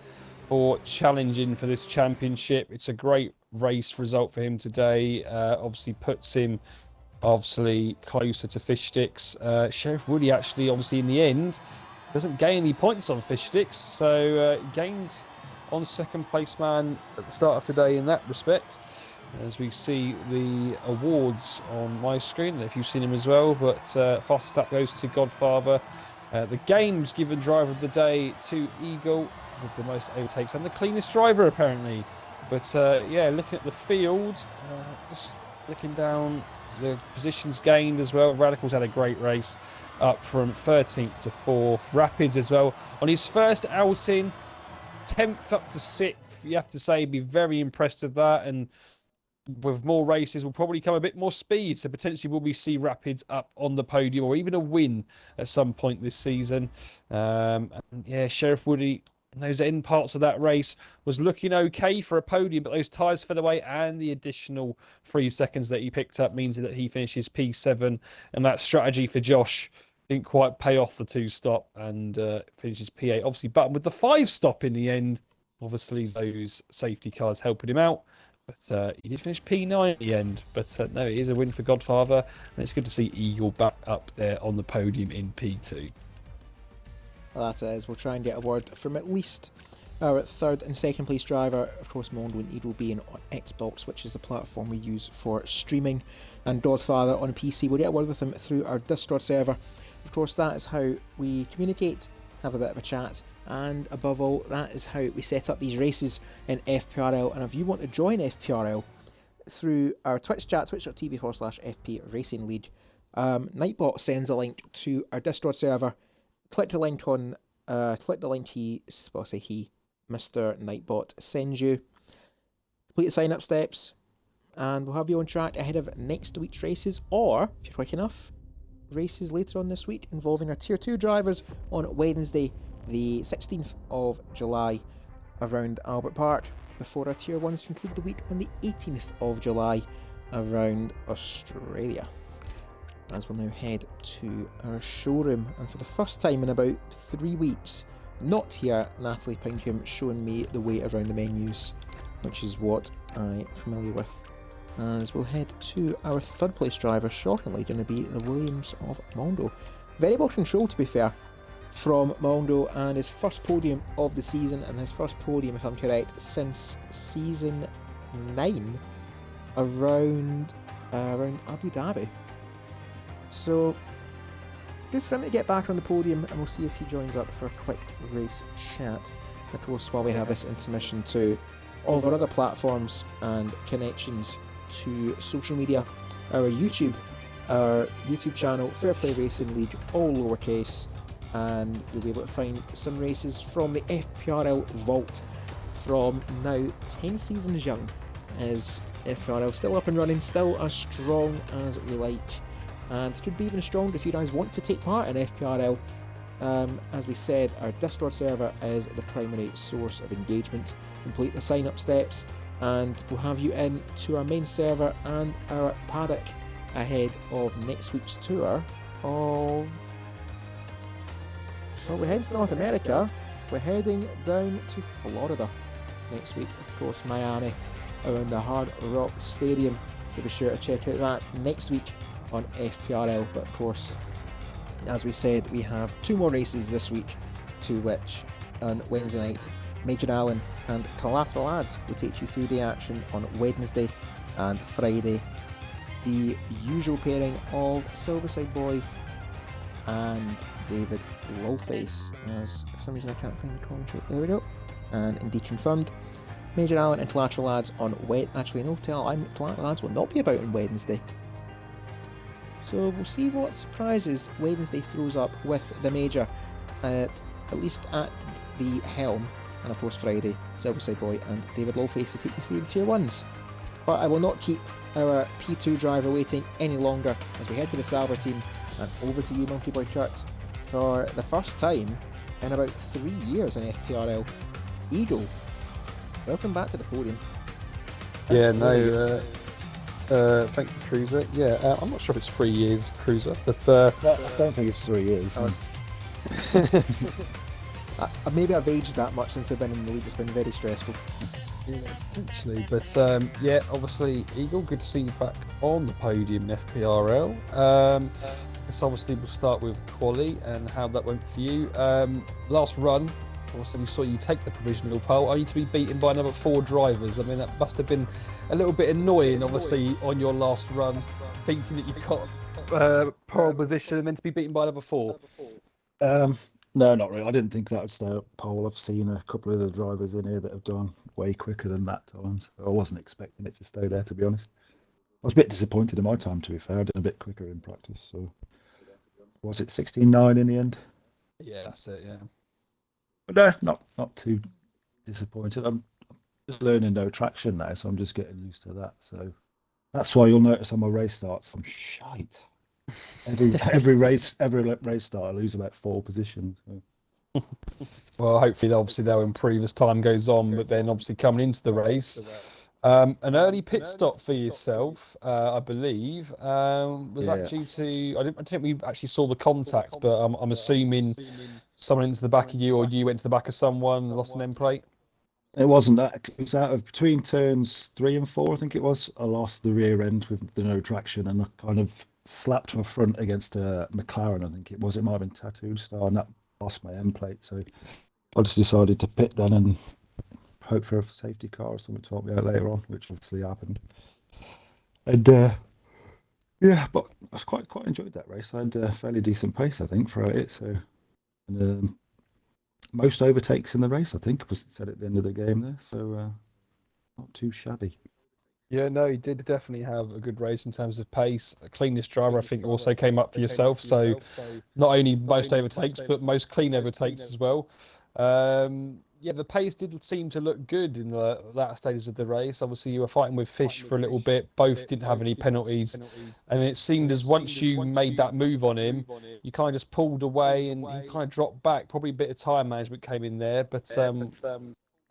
for challenging for this championship. It's a great race result for him today. Obviously puts him closer to Fishsticks. Sheriff Woody actually, obviously, in the end, doesn't gain any points on Fishsticks, so gains on second place man at the start of today in that respect. As we see the awards on my screen, if you've seen them as well, but fastest lap goes to Godfather. The game's given driver of the day to Eagle with the most overtakes and the cleanest driver apparently. But yeah, looking at the field, just looking down the positions gained as well. Radical's had a great race, up from 13th to 4th. Rapids as well on his first outing, 10th up to 6th. You have to say, be very impressed with that, and with more races will probably come a bit more speed, so potentially will we see Rapids up on the podium or even a win at some point this season. And yeah, Sheriff Woody in those end parts of that race was looking okay for a podium, but those tyres fell away, and the additional 3 seconds that he picked up means that he finishes P7, and that strategy for Josh didn't quite pay off the 2-stop, and finishes P8. Obviously Button with the 5-stop in the end. Obviously those safety cars helping him out, but he did finish P9 at the end. But no, it is a win for Godfather, and it's good to see Eagle back up there on the podium in P2. Well, that is. We'll try and get a word from at least our third and second place driver. Of course, Mondo and Eagle being on Xbox, which is the platform we use for streaming, and Godfather on PC. We'll get a word with them through our Discord server. Of course, that is how we communicate, have a bit of a chat, and above all, that is how we set up these races in FPRL. And if you want to join FPRL through our Twitch chat, twitch.tv/FP Racing League, Nightbot sends a link to our Discord server. Click the link Mr. Nightbot sends you. Complete the sign up steps, and we'll have you on track ahead of next week's races, or, if you're quick enough, races later on this week involving our Tier 2 drivers on Wednesday, the 16th of July, around Albert Park, before our Tier 1s conclude the week on the 18th of July around Australia. As we'll now head to our showroom, and for the first time in about 3 weeks, not here Natalie Pinkham showing me the way around the menus, which is what I'm familiar with. As we'll head to our third place driver shortly, going to be the Williams of Mondo. Very well controlled, to be fair, from Mondo, and his first podium of the season, and his first podium, if I'm correct, since season 9 around Abu Dhabi. So it's good for him to get back on the podium, and we'll see if he joins up for a quick race chat. Of course, while we have this intermission to all of our other platforms and connections to social media, our YouTube channel, Fair Play Racing League, all lowercase, and you'll be able to find some races from the FPRL Vault from now 10 seasons young. Is FPRL still up and running, still as strong as we like, and could be even stronger if you guys want to take part in FPRL. As we said, our Discord server is the primary source of engagement. Complete the sign up steps and we'll have you in to our main server and our paddock ahead of next week's tour of... Well, we're heading to North America. We're heading down to Florida next week. Of course, Miami around the Hard Rock Stadium. So be sure to check out that next week on FPRL. But of course, as we said, we have 2 more races this week, to which on Wednesday night, Major Allen and Collateral Lads will take you through the action on Wednesday, and Friday the usual pairing of Silverside Boy and David Lulface. As for some reason I can't find the commentary. There we go. And indeed confirmed, Major Allen and Collateral Lads on actually no, Collateral Lads will not be about on Wednesday. So we'll see what surprises Wednesday throws up with the Major, at least at the helm. And of course Friday, Silverside Boy and David Lowface to take you through the Tier 1s. But I will not keep our P2 driver waiting any longer as we head to the Sauber team, and over to you, Monkey Boy Kurt, for the first time in about 3 years in FPRL. Eagle, welcome back to the podium. Yeah, no, thank you, Cruiser. Yeah, I'm not sure if it's 3 years, Cruiser, but... I don't think it's 3 years. Maybe I've aged that much since I've been in the league. It's been very stressful. Yeah, potentially, but yeah, obviously, Eagle, good to see you back on the podium in FPRL. So obviously we'll start with quali and how that went for you. Last run, obviously we saw you take the provisional pole, only to be beaten by another 4 drivers. I mean, that must have been a little bit annoying, obviously, on your last run, thinking that you've got pole position and then to be beaten by another 4. No, not really. I didn't think that would stay up pole. I've seen a couple of the drivers in here that have done way quicker than that time, so I wasn't expecting it to stay there, to be honest. I was a bit disappointed in my time, to be fair. I did a bit quicker in practice, so... Was it 16.9 in the end? Yeah, that's it, yeah. But no, not too disappointed. I'm just learning no traction now, so I'm just getting used to that. So that's why you'll notice on my race starts, I'm shite. Every race start, I lose about 4 positions. So. Well, hopefully, obviously, they'll improve as time goes on. But then, obviously, coming into the race, an early pit stop for yourself, I believe, was that due to? I don't think we actually saw the contact, but I'm assuming someone into the back of you, or you went to the back of someone, lost an end plate. It wasn't that. It was out of between turns 3 and 4, I think it was. I lost the rear end with the no traction, and I kind of slapped my front against a McLaren, I think it was. It might have been Tattooed Star, and that lost my end plate. So I just decided to pit then and hope for a safety car or something to help me out later on, which obviously happened. And yeah, but I quite enjoyed that race. I had a fairly decent pace, I think, throughout it. So and, most overtakes in the race, I think, was said at the end of the game there. So not too shabby. Yeah, no, he did definitely have a good race in terms of pace. The cleanest driver, I think, also came up for yourself. So not only most overtakes, but most clean overtakes as well. Yeah, the pace did seem to look good in the latter stages of the race. Obviously, you were fighting with Fish for a little bit. Both didn't have any penalties. And it seemed as once you made that move on him, you kind of just pulled away and he kind of dropped back. Probably a bit of time management came in there. But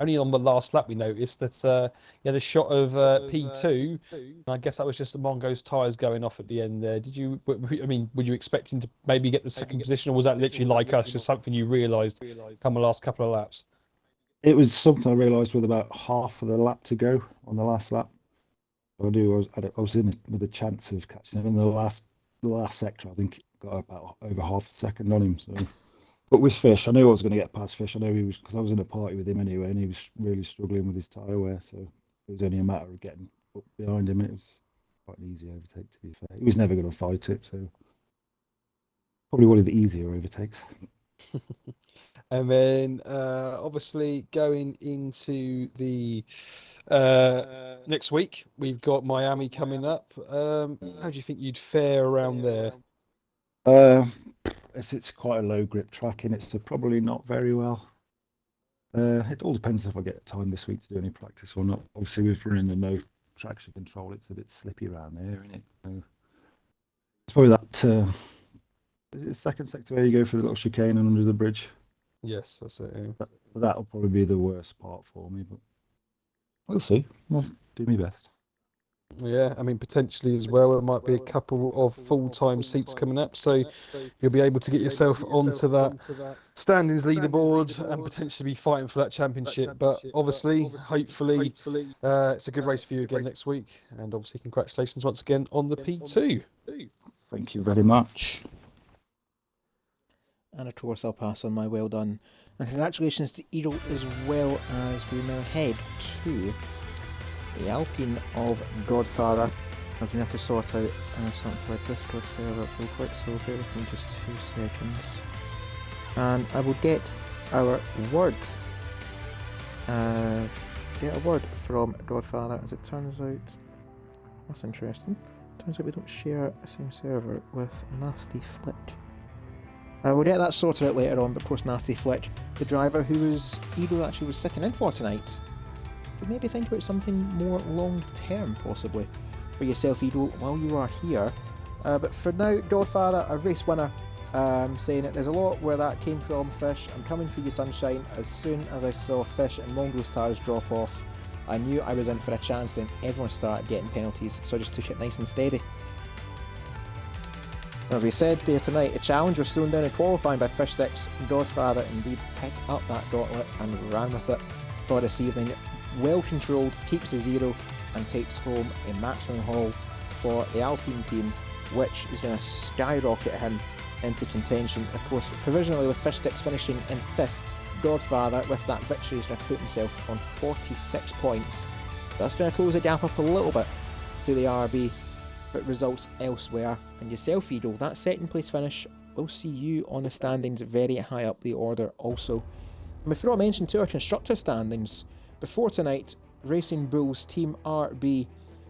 only on the last lap we noticed that he had a shot of P2. And I guess that was just the Mongo's tyres going off at the end there. Did you? I mean, were you expecting to maybe get the second position, or was that literally like us, just something you realised come the last couple of laps? It was something I realised with about half of the lap to go on the last lap. I knew I was in it with a chance of catching him in the last sector. I think got about over half a second on him. So, but with Fish, I knew I was going to get past Fish. I know he was, because I was in a party with him anyway, and he was really struggling with his tyre wear. So it was only a matter of getting up behind him. It was quite an easy overtake, to be fair. He was never going to fight it, so probably one of the easier overtakes. And then obviously going into the next week, we've got Miami coming up. How do you think you'd fare around there? It's quite a low grip track, and it's probably not very well. It all depends if I get time this week to do any practice or not. Obviously, with running the no traction control, it's a bit slippy around there, isn't it? So it's probably that. Is it the second sector where you go for the little chicane and under the bridge? Yes, that's it. Yeah. That'll probably be the worst part for me, but we'll see. I'll do my best. Yeah, I mean, potentially as well, there might be a couple of full-time seats coming up, so you'll be able to get yourself onto that standings leaderboard and potentially be fighting for that championship. But obviously, hopefully, it's a good race for you again next week. And obviously, congratulations once again on the P2. Thank you very much. And of course, I'll pass on my well done. And congratulations to Edo as well, as we now head to the Alpine of Godfather, as we have to sort out something for a Discord server real quick, so bear with me just 2 seconds. And I will get our word. Get a word from Godfather, as it turns out. That's interesting. Turns out we don't share the same server with Nasty Flick. We'll get that sorted out later on, but of course Nasty Flick, the driver who Edo actually was sitting in for tonight, could maybe think about something more long term possibly for yourself, Edo, while you are here. But for now, Godfather, a race winner, saying that there's a lot where that came from, Fish. I'm coming for you, sunshine. As soon as I saw Fish and Mongo's tyres drop off, I knew I was in for a chance, then everyone started getting penalties, so I just took it nice and steady. As we said there tonight, a challenge was thrown down in qualifying by Fish Sticks. Godfather indeed picked up that gauntlet and ran with it for this evening. Well controlled, keeps a 0 and takes home a maximum haul for the Alpine team, which is going to skyrocket him into contention. Of course, provisionally with Fish Sticks finishing in 5th, Godfather with that victory is going to put himself on 46 points. That's going to close the gap up a little bit to the RB, but results elsewhere. And yourself, Edo, that second place finish will see you on the standings very high up the order also. And we forgot to mention too our constructor standings. Before tonight, Racing Bulls Team RB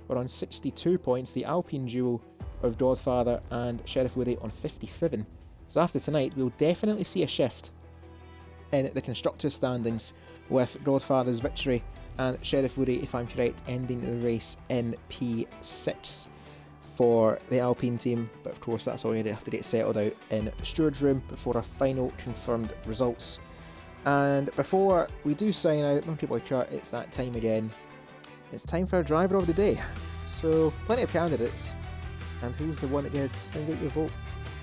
were on 62 points, the Alpine duo of Godfather and Sheriff Woody on 57. So after tonight, we'll definitely see a shift in the constructors standings, with Godfather's victory and Sheriff Woody, if I'm correct, ending the race in P6 for the Alpine team. But of course, that's all you have to get settled out in the steward's room before our final confirmed results. And before we do sign out, Monkey Boy Kurt, it's that time again. It's time for a driver of the day. So, plenty of candidates. And who's the one that gets to get your vote?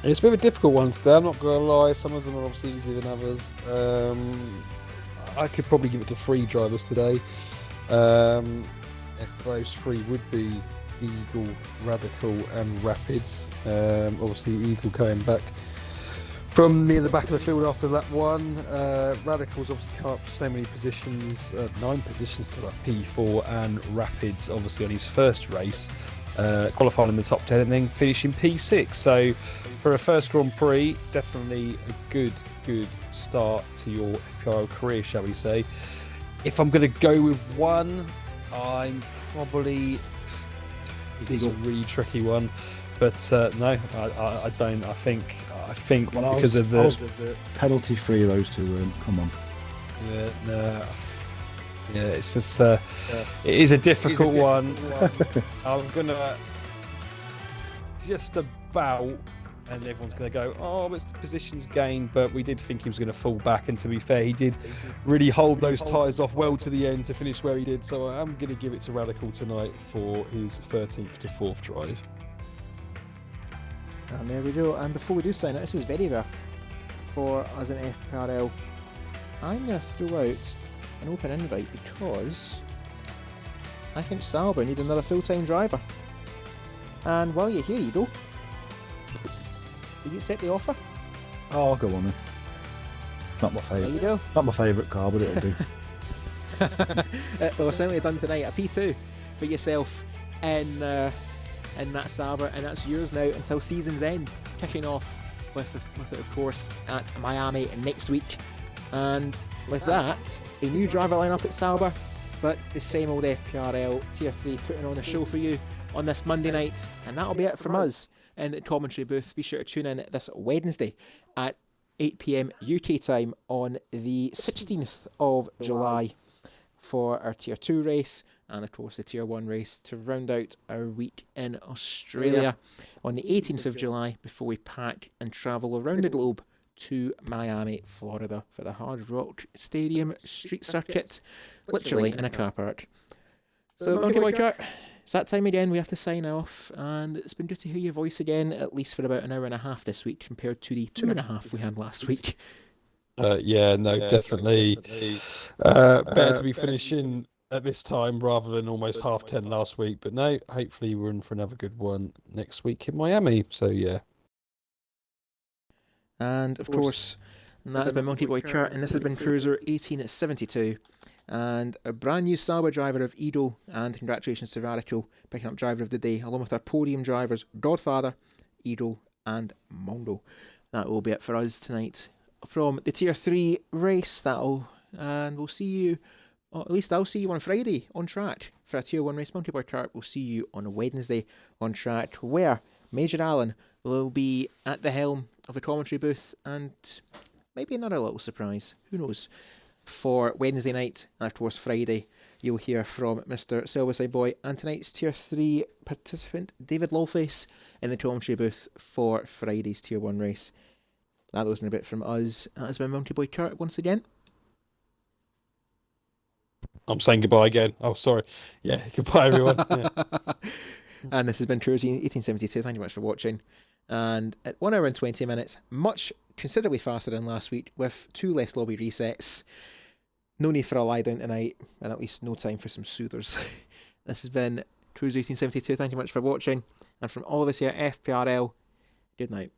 It's a bit of a difficult one today, I'm not going to lie. Some of them are obviously easier than others. I could probably give it to 3 drivers today. If those 3 would be Eagle, Radical and Rapids. Obviously Eagle coming back from near the back of the field after lap 1. Radical's obviously come up so many positions, 9 positions to like P4, and Rapids obviously on his first race, qualifying in the top 10 and then finishing P6. So for a first Grand Prix, definitely a good start to your FPRL career, shall we say. If I'm going to go with one, I'm probably... It's a really tricky one, but no, I don't. I think well, because of the penalty free, those 2 weren't. Come on. Yeah, no. Yeah, it's just it is a difficult one. I'm gonna just about and everyone's going to go, oh, it's the positions gained, but we did think he was going to fall back, and to be fair, he did really hold those tyres off well to the end to finish where he did, so I'm going to give it to Radical tonight for his 13th to 4th drive. And there we go. And before we do sign out, this is very rare for us in FPRL. I'm going to throw out an open invite because I think Sauber need another full-time driver. And while you're here, Edo, will you accept the offer? Oh, I'll go on then. Not my There you favourite. go. It's not my favourite car, but it'll do. Well, certainly done tonight. A P2 for yourself in that Sauber, and that's yours now until season's end. Kicking off with it, of course, at Miami next week. And with that, a new driver lineup at Sauber, but the same old FPRL Tier 3 putting on a show for you on this Monday night. And that'll be it from us in the commentary booth. Be sure to tune in this Wednesday at 8 PM UK time on the 16th of July for our Tier 2 race, and of course the Tier 1 race to round out our week in Australia on the 18th of July before we pack and travel around the globe to Miami, Florida for the Hard Rock Stadium Street Circuit, literally in a car park. So Monkey Boy Kurt, it's that time again, we have to sign off, and it's been good to hear your voice again, at least for about an hour and a half this week compared to the 2.5 we had last week. Definitely. Better to be finishing at this time rather than almost 10:30 last week. But no, hopefully we're in for another good one next week in Miami. So yeah. And of course, that has been Monkey Boy Kurt, and this has been Cruiser 1872. And a brand new Sauber driver of Edo, and congratulations to Radical picking up driver of the day, along with our podium drivers Godfather, Edo, and Mondo. That will be it for us tonight from the Tier 3 race. And we'll see you, or at least I'll see you on Friday on track for a Tier 1 race. Monkey Boy Kart will see you on Wednesday on track, where Major Allen will be at the helm of the commentary booth, and maybe another little surprise, who knows, for Wednesday night. And of course Friday you'll hear from Mr. Silverside Boy and tonight's Tier 3 participant David Lawface in the commentary booth for Friday's Tier 1 race. That was a bit from us. That has been Monkey Boy Kurt once again. I'm saying goodbye again. Oh, sorry. Yeah, goodbye everyone. Yeah. And this has been Cruise 1872. Thank you much for watching. And at 1 hour and 20 minutes, considerably faster than last week, with 2 less lobby resets. No need for a lie down tonight, and at least no time for some soothers. This has been Cruise 1872. Thank you much for watching. And from all of us here at FPRL, good night.